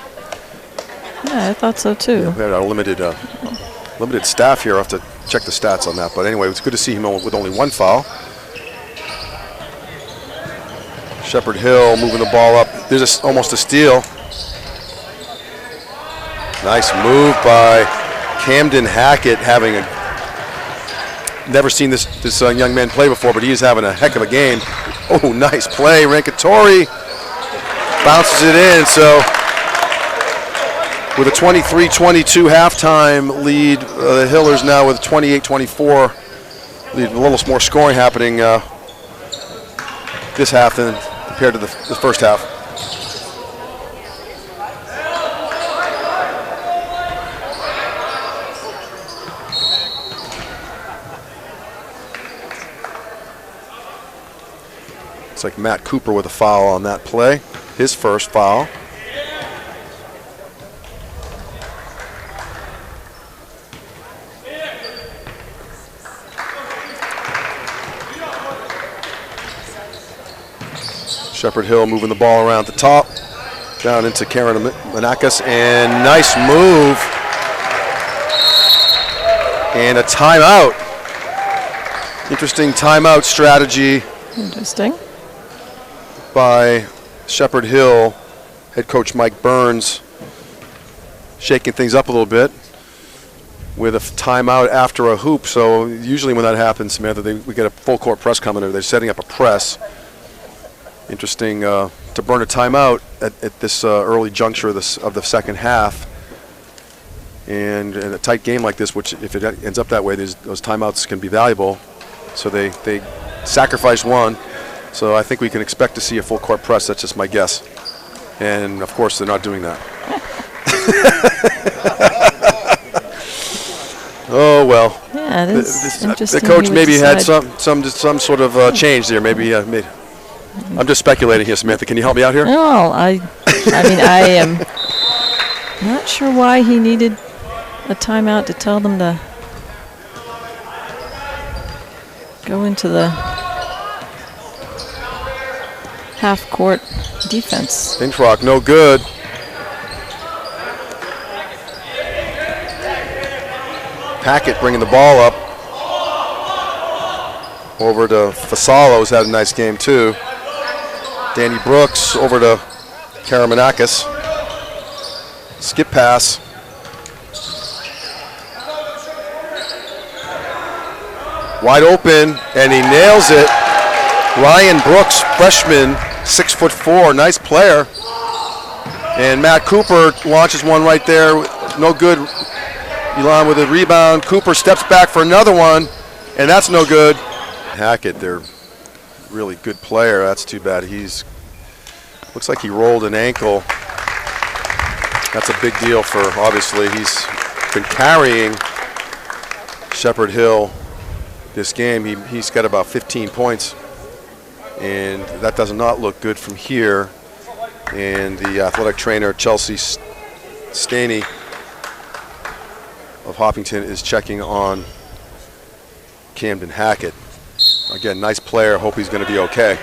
yeah, I thought so too. Yeah, we had a limited staff here. I'll have to check the stats on that. But anyway, it's good to see him with only one foul. Shepherd Hill moving the ball up. There's almost a steal. Nice move by Camden Hackett, having never seen this young man play before, but he is having a heck of a game. Oh, nice play. Rankatori bounces it in. So With a 23-22 halftime lead, the Hillers now with 28-24 lead. A little more scoring happening this half than compared to the first half. It's like Matt Cooper with a foul on that play, his first foul. Shepherd Hill moving the ball around the top, down into Karen Manakis, and nice move. And a timeout. Interesting timeout strategy. Interesting. By Shepherd Hill, head coach Mike Burns, shaking things up a little bit with a timeout after a hoop. So usually when that happens, Samantha, we get a full court press coming, or they're setting up a press. Interesting to burn a timeout at this early juncture of the second half. And in a tight game like this, which if it ends up that way, those timeouts can be valuable. So they sacrificed one. So I think we can expect to see a full court press. That's just my guess. And of course, they're not doing that. Oh well. Yeah, it is interesting. The coach maybe had some sort of change there. Maybe I'm just speculating here, Samantha. Can you help me out here? Well, I mean, I am not sure why he needed a timeout to tell them to go into the half-court defense. Fintrock, no good. Hackett bringing the ball up. Over to Fasalo, who's had a nice game too. Danny Brooks over to Karamanakis. Skip pass. Wide open, and he nails it. Ryan Brooks, freshman, 6'4", nice player. And Matt Cooper launches one right there, no good. Elon with a rebound. Cooper steps back for another one, and that's no good. Hackett, they're really good player. That's too bad. Looks like he rolled an ankle. That's a big deal for, obviously, he's been carrying Shepherd Hill this game. He's got about 15 points, and that does not look good from here. And the athletic trainer, Chelsea Staney of Hopkinton, is checking on Camden Hackett. Again, nice player. Hope he's going to be okay.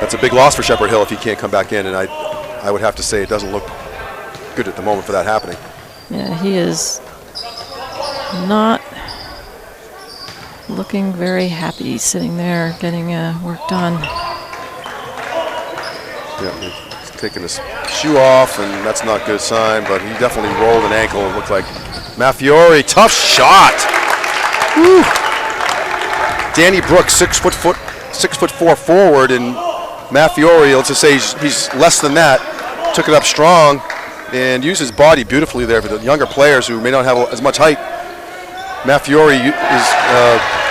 That's a big loss for Shepherd Hill if he can't come back in, and I would have to say it doesn't look good at the moment for that happening. Yeah, he is not looking very happy sitting there getting work done. Yeah, he's taking his shoe off, and that's not a good sign, but he definitely rolled an ankle. It looked like Mafiori, tough shot. Woo. Danny Brooks, 6'4" forward, and Mafiori, let's just say he's less than that, took it up strong and used his body beautifully there for the younger players who may not have as much height. Mafiori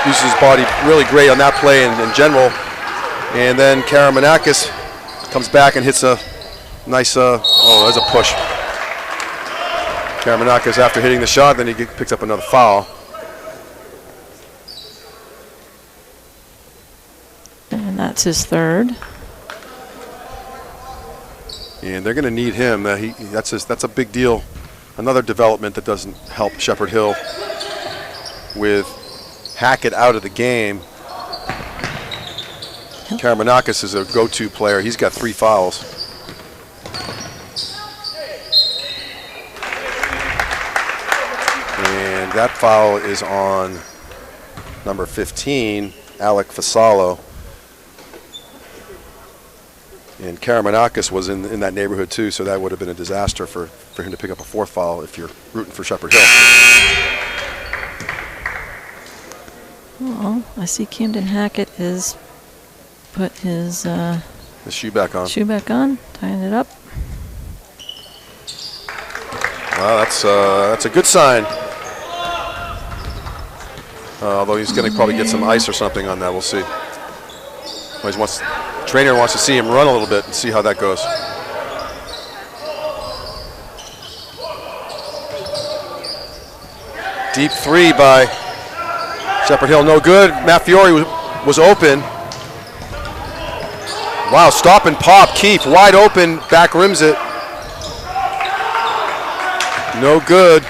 uses his body really great on that play in general. And then Karamanakis comes back and hits a nice, there's a push. Karamanakis, after hitting the shot, then he picks up another foul. And that's his third. And they're going to need him. That's a big deal. Another development that doesn't help Shepherd Hill with Hackett out of the game. Karamanakis is a go-to player. He's got 3 fouls. And that foul is on number 15, Alec Fasalo. And Karamanakis was in that neighborhood too, so that would have been a disaster for him to pick up a 4th foul if you're rooting for Shepherd Hill. Well, I see Camden Hackett has put his the shoe back on. Tying it up. Well, that's a good sign. Although he's going to probably get some ice or something on that. We'll see. Trainer wants to see him run a little bit and see how that goes. Deep three by Shepherd Hill, no good. Matt Fiore was open. Wow, stop and pop. Keefe wide open, back rims it. No good.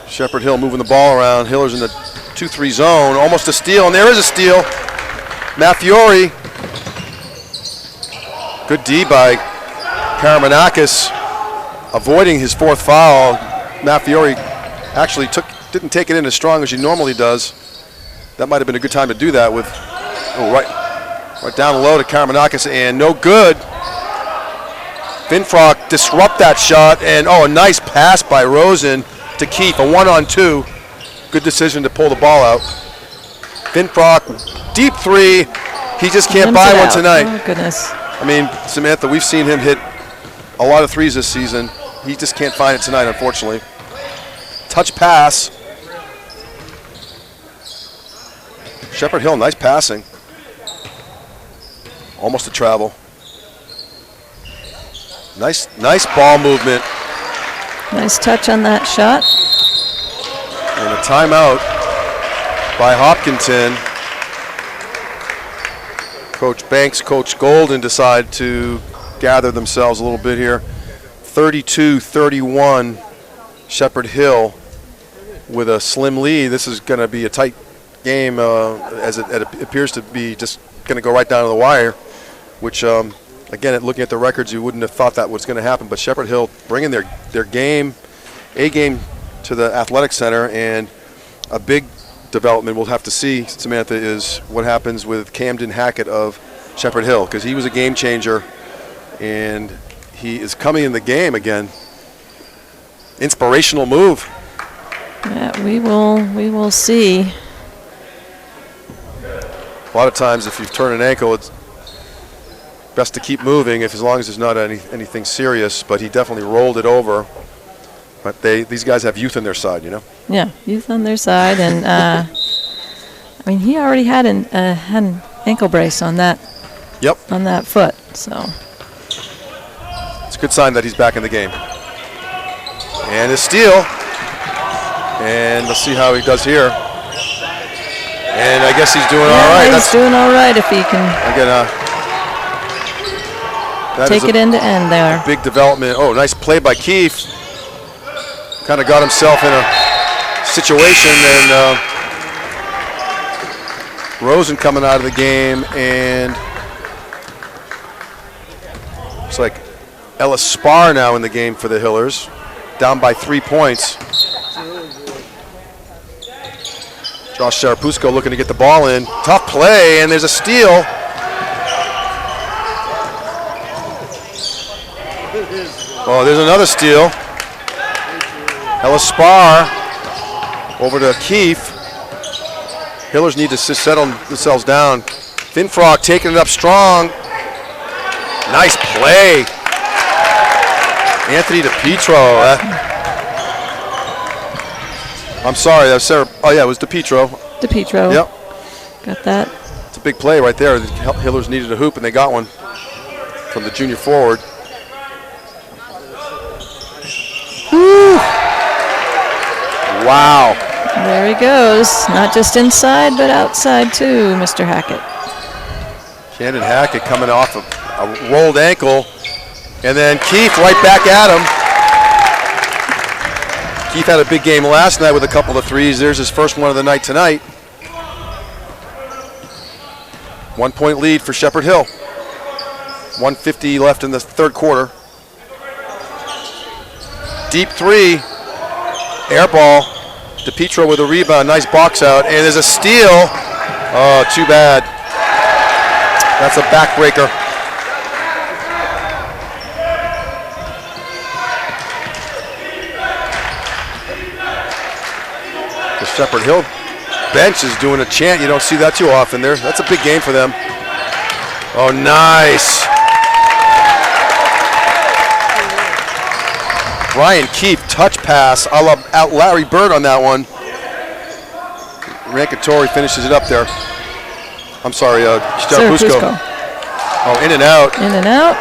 Shepherd Hill moving the ball around. Hiller's in the 2-3 zone, almost a steal, and there is a steal. Matt Fiore. Good D by Karamanakis, avoiding his fourth foul. Matt Fiore actually didn't take it in as strong as he normally does. That might have been a good time to do that with, right down low to Karamanakis, and no good. Finfrock disrupt that shot, and a nice pass by Rosen to Keefe, a 1-on-2. Good decision to pull the ball out. Finfrock, deep three. He just can't buy one tonight. Oh, goodness. I mean, Samantha, we've seen him hit a lot of threes this season. He just can't find it tonight, unfortunately. Touch pass. Shepherd Hill, nice passing. Almost a travel. Nice ball movement. Nice touch on that shot. And a timeout by Hopkinton. Coach Banks, Coach Golden decide to gather themselves a little bit here. 32-31, Shepherd Hill with a slim lead. This is going to be a tight game as it appears to be just going to go right down to the wire, which, again, looking at the records, you wouldn't have thought that was going to happen. But Shepherd Hill bringing their game, A-game to the Athletic Center, and a big development we'll have to see, Samantha, is what happens with Camden Hackett of Shepherd Hill, because he was a game changer, and he is coming in the game again. Inspirational move. Yeah, we will see. A lot of times, if you've turned an ankle, it's best to keep moving, as long as there's not anything serious. But he definitely rolled it over. But these guys have youth on their side, you know. Yeah, youth on their side, and I mean, he already had an ankle brace on that. Yep. On that foot, so. It's a good sign that he's back in the game. And a steal. And let's see how he does here. And I guess he's doing all right. He's doing all right if he can take it end to end there. Big development. Oh, nice play by Keefe. Kind of got himself in a situation, and Rosen coming out of the game, and looks like Ellis Spar now in the game for the Hillers, down by 3 points. Josh Sarapusko looking to get the ball in. Tough play, and there's a steal. Oh, there's another steal. Ellis Spar over to Keefe. Hillers need to settle themselves down. Finfrock taking it up strong. Nice play. Anthony DePietro. I'm sorry, that was Sarah. Oh yeah, it was DePietro. DePietro. Yep. Got that. It's a big play right there. The Hillers needed a hoop, and they got one from the junior forward. Woo. Wow. There he goes. Not just inside, but outside too, Mr. Hackett. Camden Hackett coming off of a rolled ankle, and then Keefe right back at him. Keefe had a big game last night with a couple of threes. There's his first one of the night tonight. 1 point lead for Shepherd Hill. 1:50 left in the third quarter. Deep three, air ball. DePietro with a rebound, nice box out, and there's a steal. Oh, too bad. That's a backbreaker. The Shepherd Hill bench is doing a chant. You don't see that too often there. That's a big game for them. Oh, nice. Brian Keefe, touch pass, a la Larry Bird on that one. Rankatori finishes it up there. I'm sorry, Sarapusko. Oh, in and out. In and out.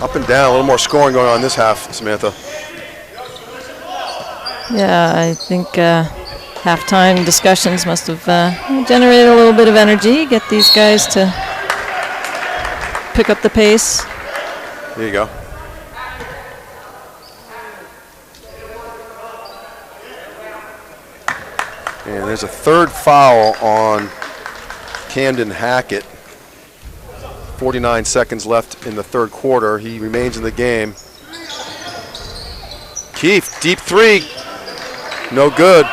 Up and down, a little more scoring going on this half, Samantha. Yeah, I think halftime discussions must have generated a little bit of energy, get these guys to pick up the pace. There you go. And there's a third foul on Camden Hackett. 49 seconds left in the third quarter. He remains in the game. Keefe, deep three. No good.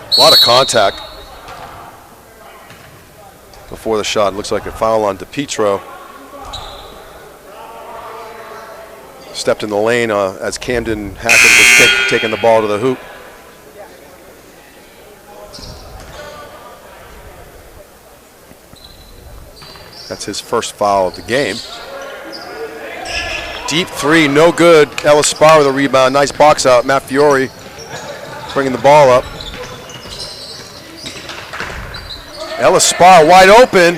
A lot of contact before the shot. Looks like a foul on DePietro. Stepped in the lane as Camden Hackett was taking the ball to the hoop. That's his first foul of the game. Deep three, no good. Ellis Spar with a rebound. Nice box out. Matt Fiore bringing the ball up. Ellis Spar wide open.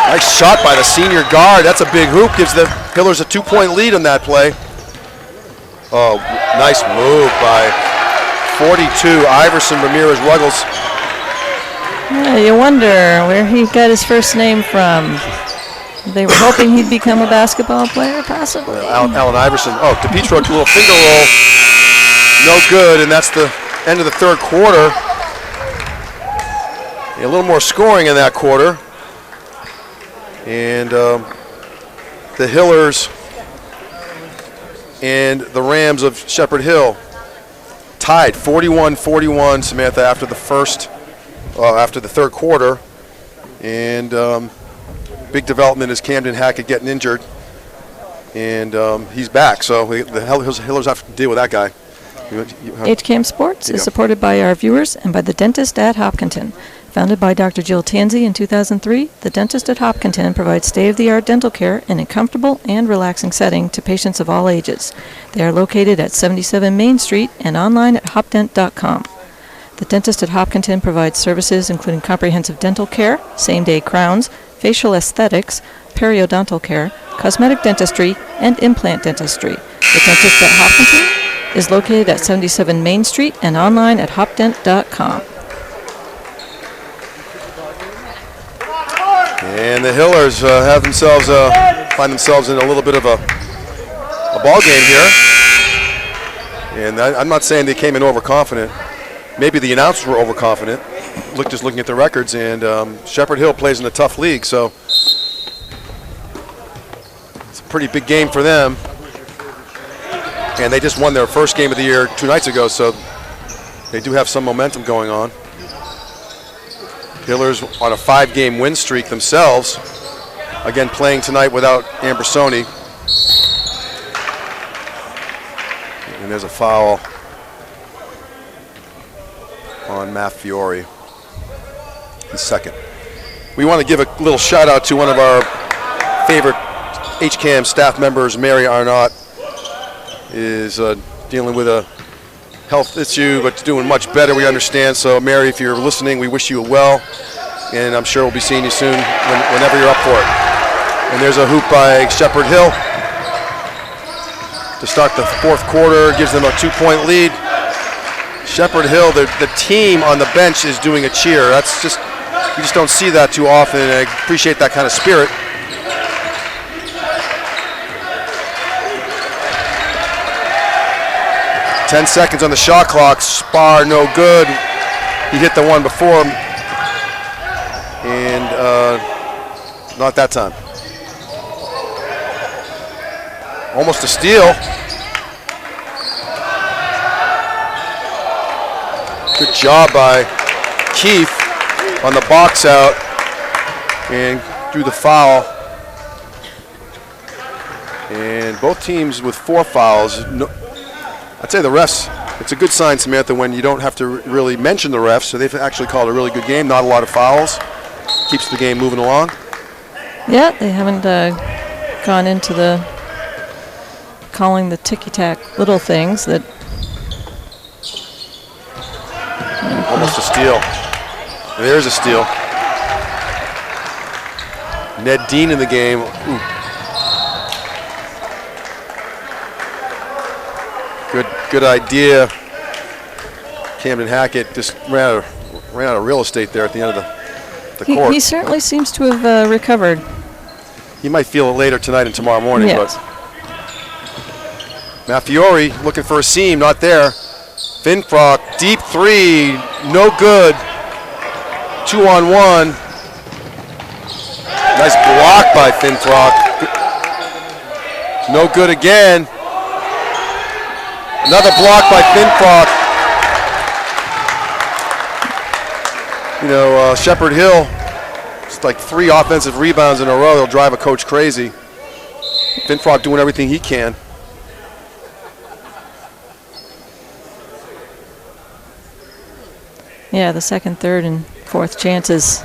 Nice shot by the senior guard. That's a big hoop. Gives the Hillers a 2-point lead on that play. Oh, nice move by 42, Iverson Ramirez Ruggles. Yeah, you wonder where he got his first name from. They were hoping he'd become a basketball player, possibly. Allen Iverson. Oh, DePietro, a little finger roll. No good, and that's the end of the third quarter. A little more scoring in that quarter. And the Hillers and the Rams of Shepherd Hill tied 41-41, Samantha, after the third quarter. And big development is Camden Hackett getting injured. And he's back, so the Hillers have to deal with that guy. HCAM Sports is supported by our viewers and by the Dentist at Hopkinton. Founded by Dr. Jill Tansey in 2003, the Dentist at Hopkinton provides state-of-the-art dental care in a comfortable and relaxing setting to patients of all ages. They are located at 77 Main Street and online at hopdent.com. The Dentist at Hopkinton provides services including comprehensive dental care, same-day crowns, facial aesthetics, periodontal care, cosmetic dentistry, and implant dentistry. The Dentist at Hopkinton is located at 77 Main Street and online at hopdent.com. And the Hillers find themselves in a little bit of a ball game here. And I'm not saying they came in overconfident. Maybe the announcers were overconfident. Just looking at the records, and Shepherd Hill plays in a tough league, so it's a pretty big game for them. And they just won their first game of the year 2 nights ago, so they do have some momentum going on. Hillers on a 5-game win streak themselves. Again, playing tonight without Ambersoni. And there's a foul on Matt Fiore. He's second. We want to give a little shout out to one of our favorite HCAM staff members, Mary Arnott, is dealing with a health issue, but doing much better, we understand. So, Mary, if you're listening, we wish you well, and I'm sure we'll be seeing you soon whenever you're up for it. And there's a hoop by Shepherd Hill to start the fourth quarter, gives them a 2-point lead. Shepherd Hill, the team on the bench is doing a cheer. That's just, you just don't see that too often, and I appreciate that kind of spirit. Ten seconds on the shot clock. Spar, no good. He hit the one before, and not that time. Almost a steal. Good job by Keefe on the box out and drew the foul. And both teams with 4 fouls. I'd say the refs It's a good sign, Samantha, when you don't have to really mention the refs, so they've actually called a really good game. Not a lot of fouls. Keeps the game moving along. Yeah, they haven't gone into the calling the ticky-tack little things that... Almost a steal. There's a steal. Ned Dean in the game. Ooh. Good idea. Camden Hackett just ran out of real estate there at the end of the court. He certainly seems to have recovered. He might feel it later tonight and tomorrow morning. Yes. But Maffiori looking for a seam, not there. Finfrock, deep three, no good. 2-on-1. Nice block by Finfrock. No good again. Another block by Finfrock. You know, Shepherd Hill, it's like 3 offensive rebounds in a row. They'll drive a coach crazy. Finfrock doing everything he can. Yeah, the second, third, and fourth chances.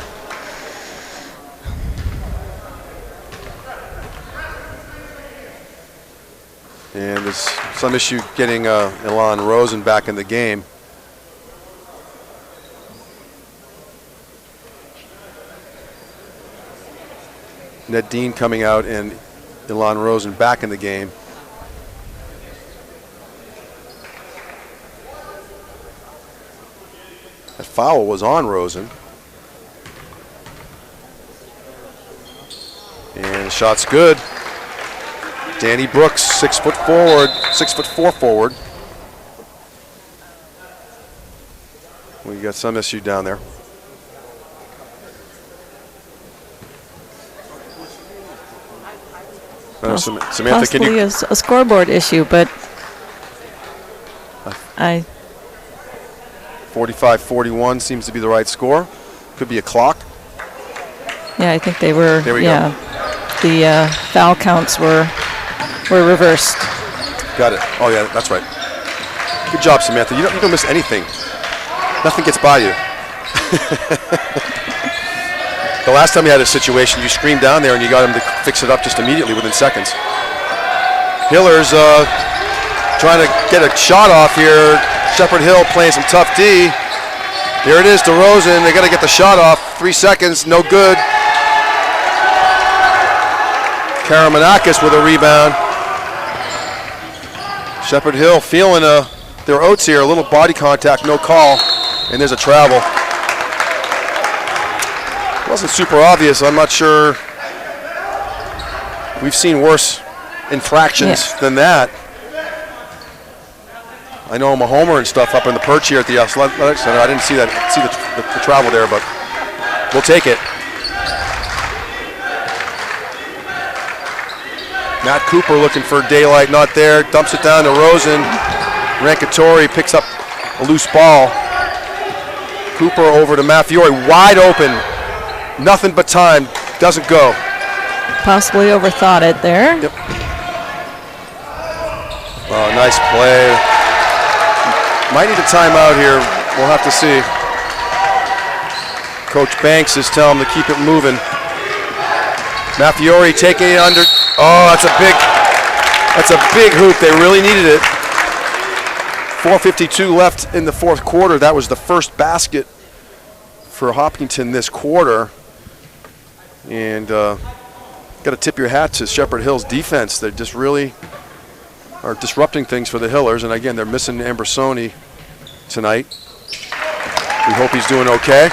And there's some issue getting Elan Rosen back in the game. Ned Dean coming out and Elan Rosen back in the game. That foul was on Rosen. And the shot's good. Danny Brooks, 6 foot forward, 6'4" forward. We got some issue down there. Samantha, possibly can you? a scoreboard issue, but 45-41 seems to be the right score. Could be a clock. Yeah, I think they were. There we go. The foul counts were reversed. Got it. Oh yeah, that's right. Good job, Samantha. You don't miss anything. Nothing gets by you. The last time you had a situation, you screamed down there and you got him to fix it up just immediately within seconds. Hiller's trying to get a shot off here. Shepherd Hill playing some tough D. Here it is to Rosen. They got to get the shot off. 3 seconds, no good. Karamanakis with a rebound. Shepherd Hill feeling their oats here. A little body contact, no call, and there's a travel. Wasn't super obvious. I'm not sure. We've seen worse infractions than that. I know I'm a homer and stuff up in the perch here at the Athletic Center. I didn't see the travel there, but we'll take it. Matt Cooper looking for daylight, not there. Dumps it down to Rosen. Rankatori picks up a loose ball. Cooper over to Maffiori, wide open. Nothing but time, doesn't go. Possibly overthought it there. Yep. Oh, nice play. Might need a timeout here. We'll have to see. Coach Banks is telling him to keep it moving. Maffiori taking it under. Oh, that's a big hoop. They really needed it. 4:52 left in the fourth quarter. That was the first basket for Hopkinton this quarter. And got to tip your hat to Shepherd Hill's defense. They just really are disrupting things for the Hillers. And again, they're missing Ambrosoni tonight. We hope he's doing okay.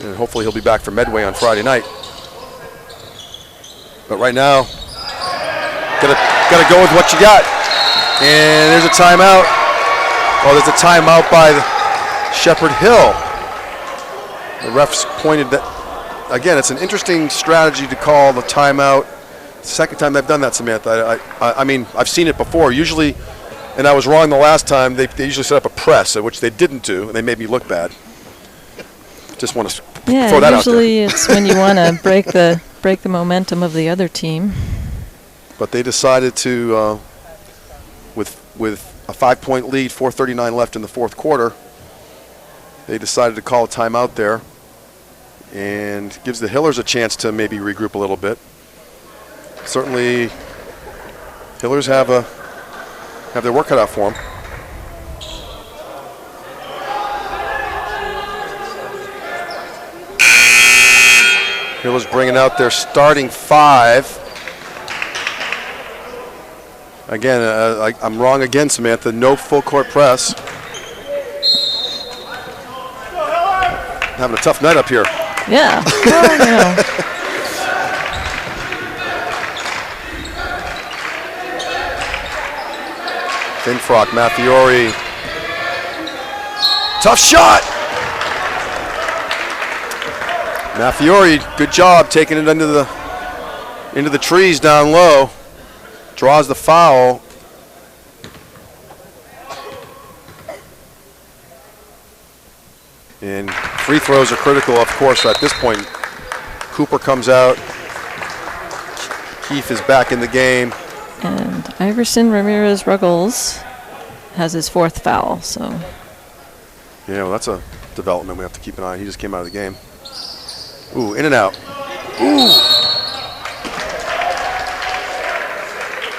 And hopefully he'll be back for Medway on Friday night. But right now, gotta go with what you got. And there's a timeout. Oh, there's a timeout by Shepherd Hill. The refs pointed that, again, it's an interesting strategy to call the timeout. Second time they've done that, Samantha. I mean, I've seen it before. Usually, and I was wrong the last time, they usually set up a press, which they didn't do, and they made me look bad. Just want to throw that out there. Usually it's when you want to break the momentum of the other team. but they decided to, with a 5-point lead, 4:39 left in the fourth quarter, they decided to call a timeout there, and gives the Hillers a chance to maybe regroup a little bit. Certainly, Hillers have their work cut out for them. Hillers bringing out their starting 5. Again, I'm wrong again, Samantha. No full court press. Having a tough night up here. Yeah. Well, you know. Finfrock, Mathiori. Tough shot. Mathiori, good job taking it into the trees down low. Draws the foul. And free throws are critical, of course, at this point. Cooper comes out. Keefe is back in the game. And Iverson Ramirez Ruggles has his 4th foul, so. Yeah, well, that's a development we have to keep an eye on. He just came out of the game. Ooh, in and out. Ooh!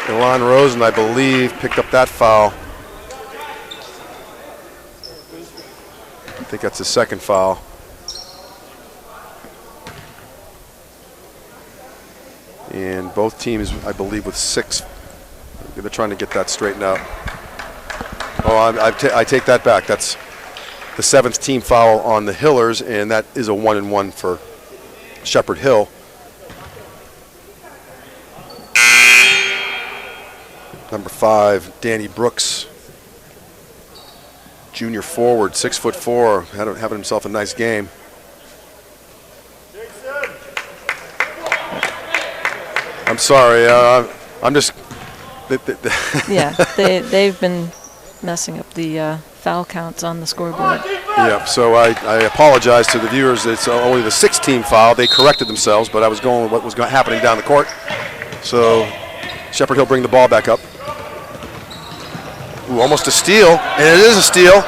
Elon Rosen, I believe, picked up that foul. I think that's his 2nd foul. And both teams, I believe, with 6. They're trying to get that straightened out. Oh, I take that back. That's the 7th team foul on the Hillers, and that is a 1-and-1 for Shepherd Hill. Number 5, Danny Brooks, junior forward, 6'4", having himself a nice game. I'm sorry, I'm just. Yeah, they've been messing up the foul counts on the scoreboard. Yeah, so I apologize to the viewers. It's only the 6th team foul. They corrected themselves, but I was going with what was happening down the court. So Shepherd Hill bring the ball back up. Ooh, almost a steal, and it is a steal.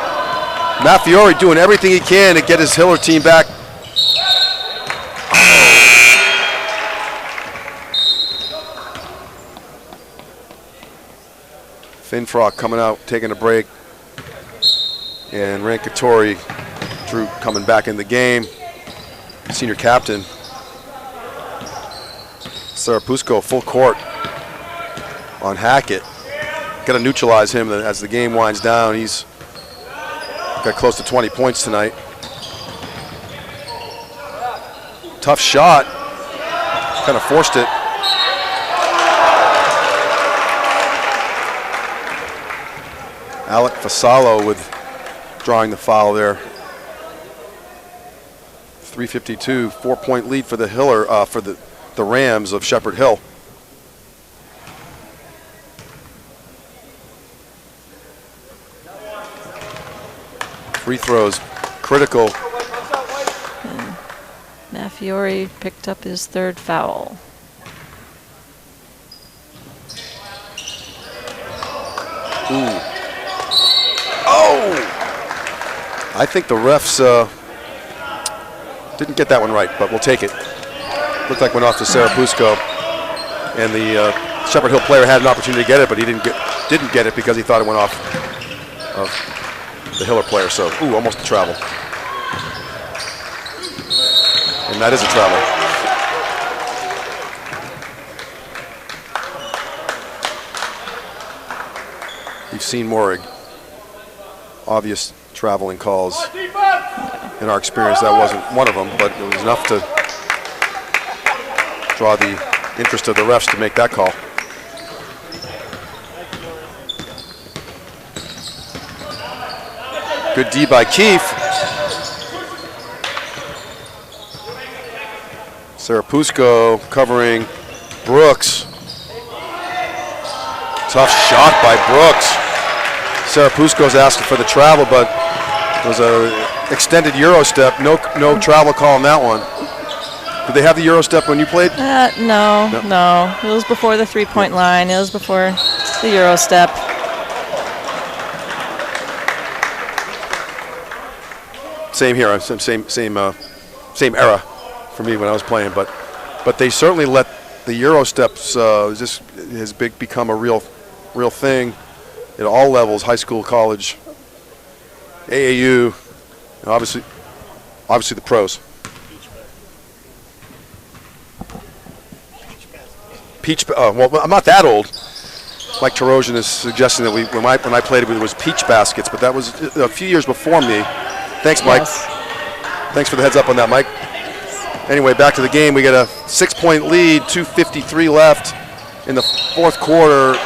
Mathiori doing everything he can to get his Hiller team back. Finfrock coming out, taking a break. And Rankatori, Drew coming back in the game. Senior captain. Sarapusco full court on Hackett. Got to neutralize him as the game winds down. He's got close to 20 points tonight. Tough shot. Kind of forced it. Alec Fasalo with drawing the foul there. 3:52, 4-point lead for the Hiller, for the Rams of Shepherd Hill. Free throws, critical. And Mathiori picked up his 3rd foul. Ooh. Oh! I think the refs didn't get that one right, but we'll take it. Looked like went off to Sarapusco, and the Shepherd Hill player had an opportunity to get it, but he didn't get it because he thought it went off of the Hiller player. So, ooh, almost a travel, and that is a travel. We've seen more obvious traveling calls. In our experience, that wasn't one of them, but it was enough to draw the interest of the refs to make that call. Good D by Keefe. Sarapusco covering Brooks. Tough shot by Brooks. Sarapusco's asking for the travel, but it was a extended Euro step. No travel call on that one. Did they have the Euro step when you played? No. It was before the three-point line. It was before the Euro step. Same here. Same era for me when I was playing. But they certainly let the Euro steps just has become a real thing at all levels: high school, college, AAU, and obviously the pros. Well, I'm not that old. Mike Tarosian is suggesting that when I played it was peach baskets, but that was a few years before me. Thanks, Mike. Yes. Thanks for the heads up on that, Mike. Anyway, back to the game. We got a 6-point lead, 2:53 left in the fourth quarter.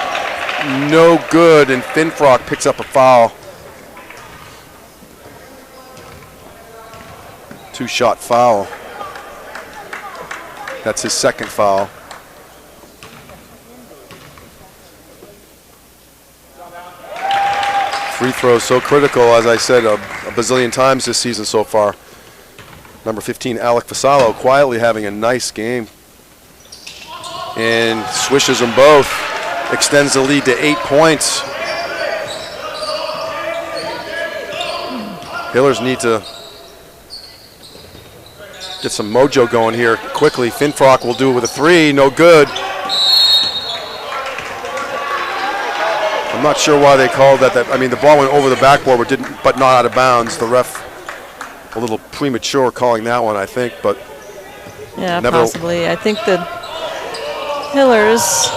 No good, and Finfrock picks up a foul. Two-shot foul. That's his second foul. Free throws so critical, as I said a bazillion times this season so far. Number 15, Alec Fasalo, quietly having a nice game. And swishes them both. Extends the lead to 8 points. Hillers need to get some mojo going here quickly. Finfrock will do it with a three, no good. I'm not sure why they called that. I mean, the ball went over the backboard, but not out of bounds. The ref a little premature calling that one, I think, but yeah, possibly. I think the Hillers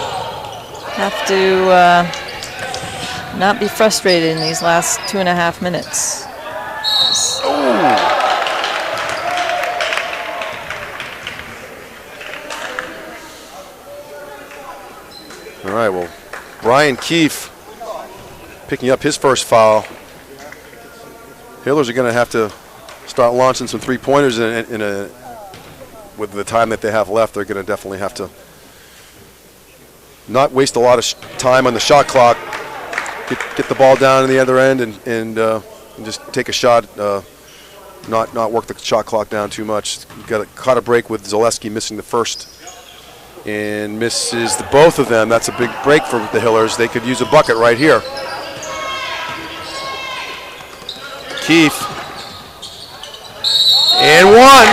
have to not be frustrated in these last 2.5 minutes. All right, well, Brian Keefe picking up his first foul. Hillers are going to have to start launching some three-pointers with the time that they have left. They're going to definitely have to not waste a lot of time on the shot clock. Get the ball down in the other end and just take a shot. Not work the shot clock down too much. Caught a break with Zaleski missing the first and misses both of them. That's a big break for the Hillers. They could use a bucket right here. Keefe. And one.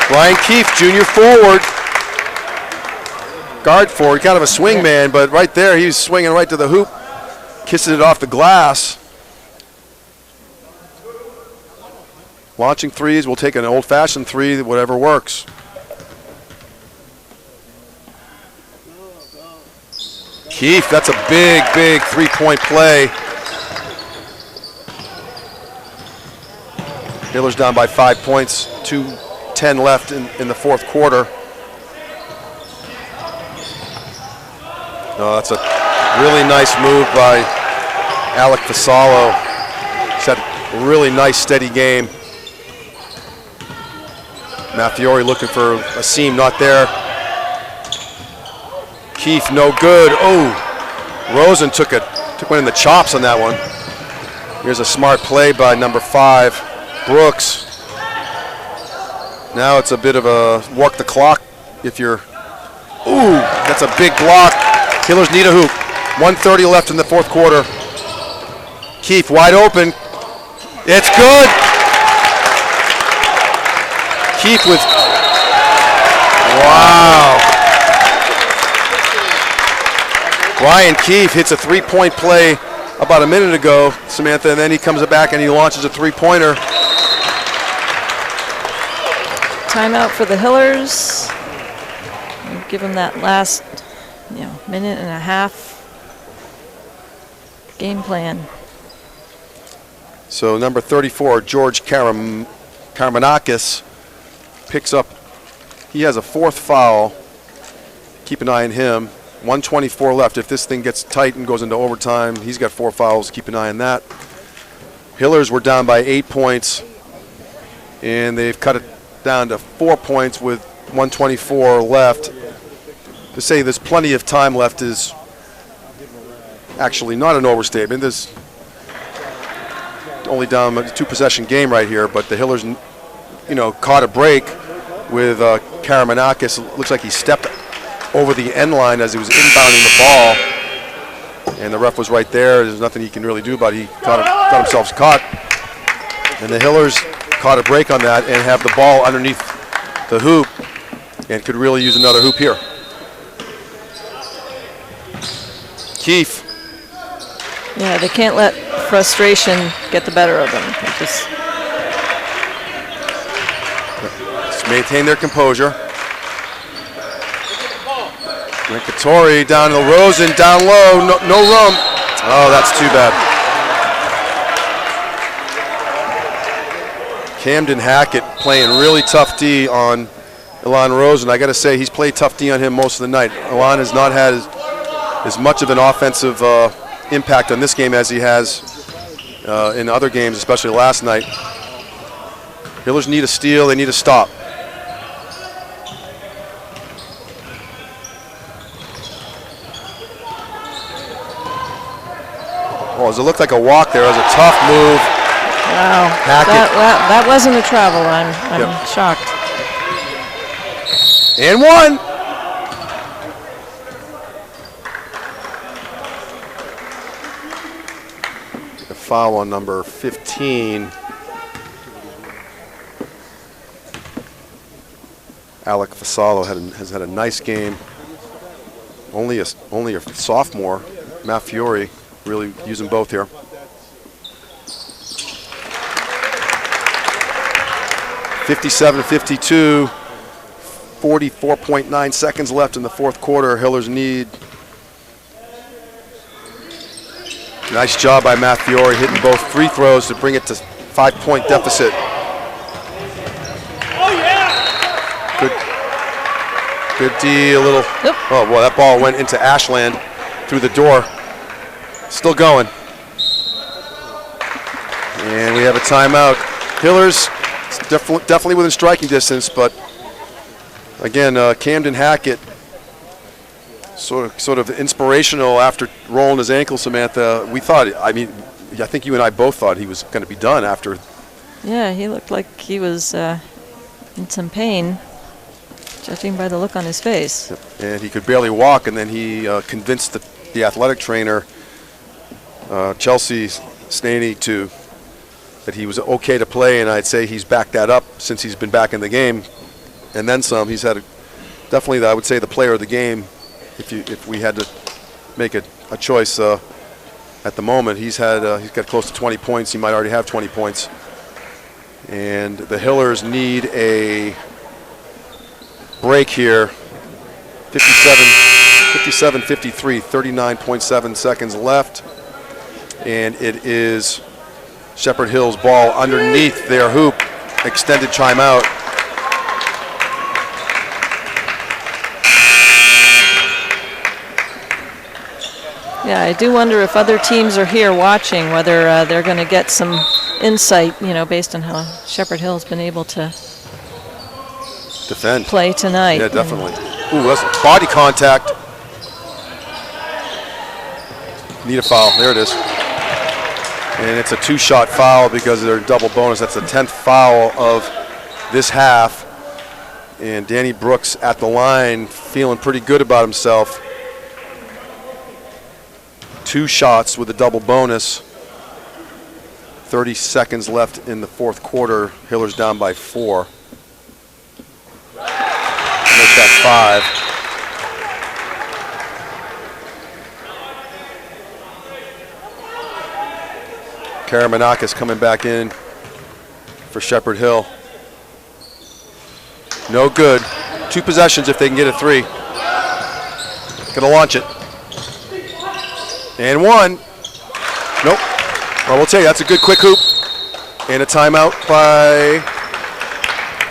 Brian Keefe, junior forward. Guard forward, kind of a swing man, but right there he was swinging right to the hoop, kissing it off the glass. Launching threes, we'll take an old-fashioned three, whatever works. Keefe, that's a big three-point play. Hillers down by 5 points, 2:10 left in the fourth quarter. No, that's a really nice move by Alec Fasalo. He's had a really nice, steady game. Mathiori looking for a seam, not there. Keefe, no good. Oh, Rosen took one in the chops on that one. Here's a smart play by number 5, Brooks. Now it's a bit of a walk the clock if you're, ooh, that's a big block. Hillers need a hoop. 1:30 left in the fourth quarter. Keefe wide open. It's good. Keefe with, wow. Brian Keefe hits a three-point play about a minute ago, Samantha, and then he comes back and he launches a three-pointer. Timeout for the Hillers. We'll give them that last minute and a half game plan. So number 34, George Karamanakis, picks up, he has a fourth foul. Keep an eye on him. 1:24 left. If this thing gets tight and goes into overtime, he's got 4 fouls. Keep an eye on that. Hillers were down by 8 points, and they've cut it down to 4 points with 1:24 left. To say there's plenty of time left is actually not an overstatement. There's only down a 2-possession game right here, but the Hillers, caught a break. with Karamanakis. Looks like he stepped over the end line as he was inbounding the ball. And the ref was right there. There's nothing he can really do about it. He got himself caught. And the Hillers caught a break on that and have the ball underneath the hoop and could really use another hoop here. Keefe. Yeah, they can't let frustration get the better of them. Just maintain their composure. Rinkatori down to Rosen, down low, no room. Oh, that's too bad. Camden Hackett playing really tough D on Ilan Rosen. I got to say, he's played tough D on him most of the night. Ilan has not had as much of an offensive impact on this game as he has in other games, especially last night. Hillers need a steal, they need a stop. Oh, does it look like a walk there? It was a tough move. wow, that wasn't a travel. I'm shocked. And one. A foul on number 15. Alec Fasalo has had a nice game. Only a sophomore. Matt Fiore really using both here. (57-52). 44.9 seconds left in the fourth quarter. Hillers need. Nice job by Matt Fiore hitting both free throws to bring it to 5-point deficit. Oh yeah! Good D, a little. Yep. Oh boy, that ball went into Ashland through the door. Still going. And we have a timeout. Hillers definitely within striking distance, but again, Camden Hackett, sort of inspirational after rolling his ankle, Samantha. I think you and I both thought he was going to be done after. Yeah, he looked like he was in some pain, judging by the look on his face. And he could barely walk, and then he convinced the athletic trainer, Chelsea Staney, that he was okay to play, and I'd say he's backed that up since he's been back in the game. And then some. He's had definitely, I would say, the player of the game. If we had to make a choice at the moment, he's got close to 20 points. He might already have 20 points. And the Hillers need a break here. 57-53, 39.7 seconds left, and it is Shepherd Hill's ball underneath their hoop. Extended timeout. Yeah, I do wonder if other teams are here watching, whether they're going to get some insight, based on how Shepherd Hill's been able to defend, play tonight. Yeah, definitely. Ooh, that's body contact. Need a foul. There it is. And it's a two-shot foul because they're double bonus. That's the 10th foul of this half. And Danny Brooks at the line feeling pretty good about himself. 2 shots with a double bonus. 30 seconds left in the fourth quarter. Hillers down by 4. Make that 5. Karamanakis coming back in for Shepherd Hill. No good. 2 possessions if they can get a 3. Gonna launch it. And 1. Nope. Well, we'll tell you, that's a good quick hoop. And a timeout by,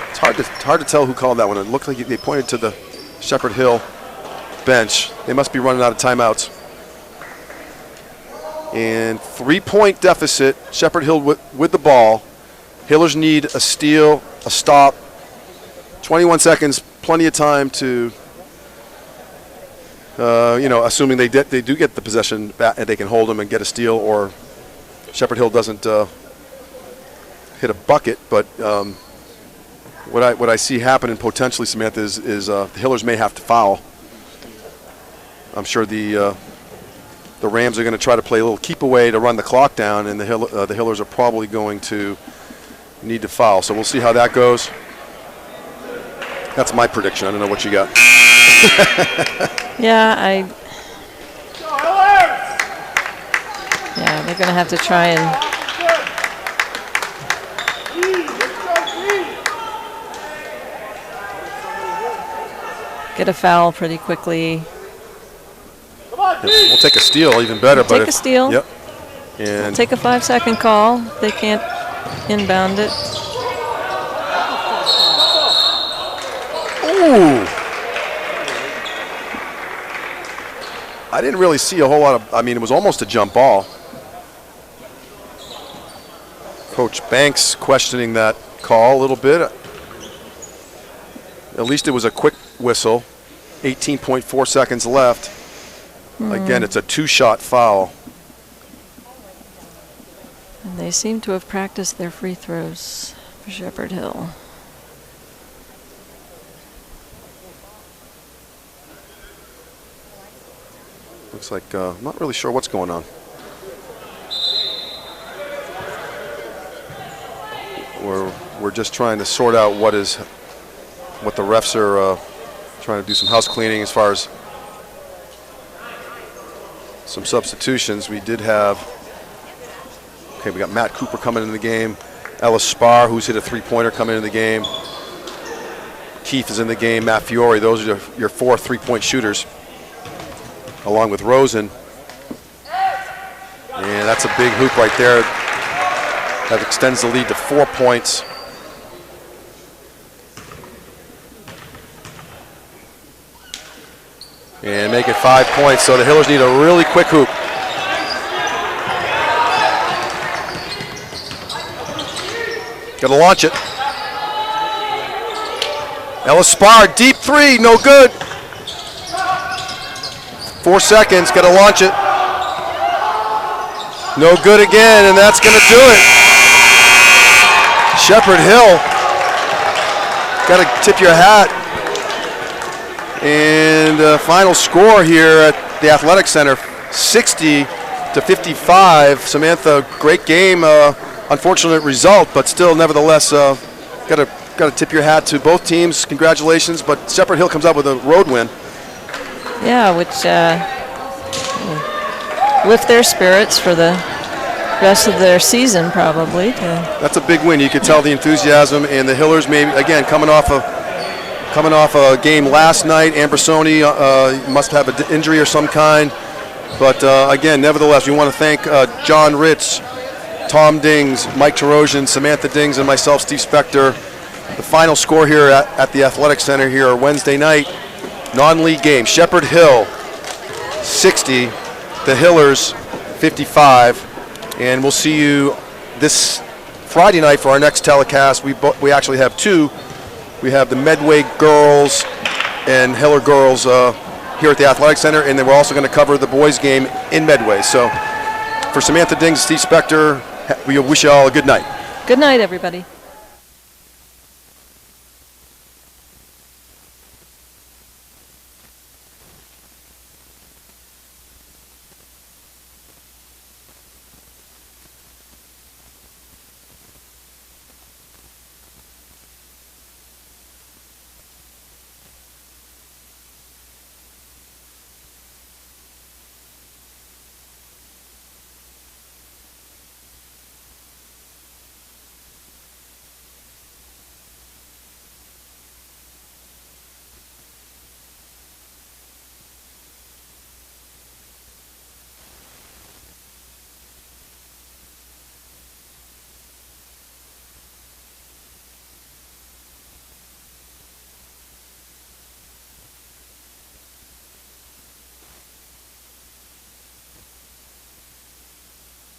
it's hard to tell who called that one. It looked like they pointed to the Shepherd Hill bench. They must be running out of timeouts. And 3-point deficit, Shepherd Hill with the ball. Hillers need a steal, a stop. 21 seconds, plenty of time to, assuming they do get the possession back and they can hold them and get a steal, or Shepherd Hill doesn't hit a bucket. But what I see happening potentially, Samantha, is the Hillers may have to foul. I'm sure the Rams are going to try to play a little keep away to run the clock down, and the Hillers are probably going to need to foul. So we'll see how that goes. That's my prediction. I don't know what you got. Yeah, they're going to have to try and get a foul pretty quickly. We'll take a steal, even better. We'll take a steal. Yep. And take a 5-second call. They can't inbound it. Ooh. I didn't really see a whole lot of, I mean, it was almost a jump ball. Coach Banks questioning that call a little bit. At least it was a quick whistle. 18.4 seconds left. Again, it's a 2-shot foul. And they seem to have practiced their free throws for Shepherd Hill. Looks like I'm not really sure what's going on. We're just trying to sort out what the refs are trying to do some house cleaning as far as some substitutions. We did have, we got Matt Cooper coming into the game. Ellis Spar, who's hit a 3-pointer, coming into the game. Keefe is in the game. Matt Fiore. Those are your 4 3-point shooters, along with Rosen. And that's a big hoop right there. That extends the lead to 4 points. And make it 5 points. So the Hillers need a really quick hoop. Got to launch it. Ellis Spar, deep 3, no good. 4 seconds, got to launch it. No good again, and that's going to do it. Shepherd Hill, got to tip your hat. And final score here at the Athletic Center, 60-55. Samantha, great game. Unfortunate result, but still, nevertheless, got to tip your hat to both teams. Congratulations. But Shepherd Hill comes out with a road win. Yeah, which lift their spirits for the rest of their season, probably. That's a big win. You could tell the enthusiasm, and the Hillers maybe again coming off a game last night. Ambersoni must have an injury or some kind. But again, nevertheless, we want to thank John Ritz, Tom Dings, Mike Tarosian, Samantha Dings, and myself, Steve Spector. The final score here at the Athletic Center here Wednesday night, non-league game. Shepherd Hill 60, the Hillers 55. And we'll see you this Friday night for our next telecast. We actually have 2. We have the Medway girls and Hiller girls here at the Athletic Center, and then we're also going to cover the boys game in Medway. So for Samantha Dings, Steve Spector, we wish you all a good night. Good night, everybody.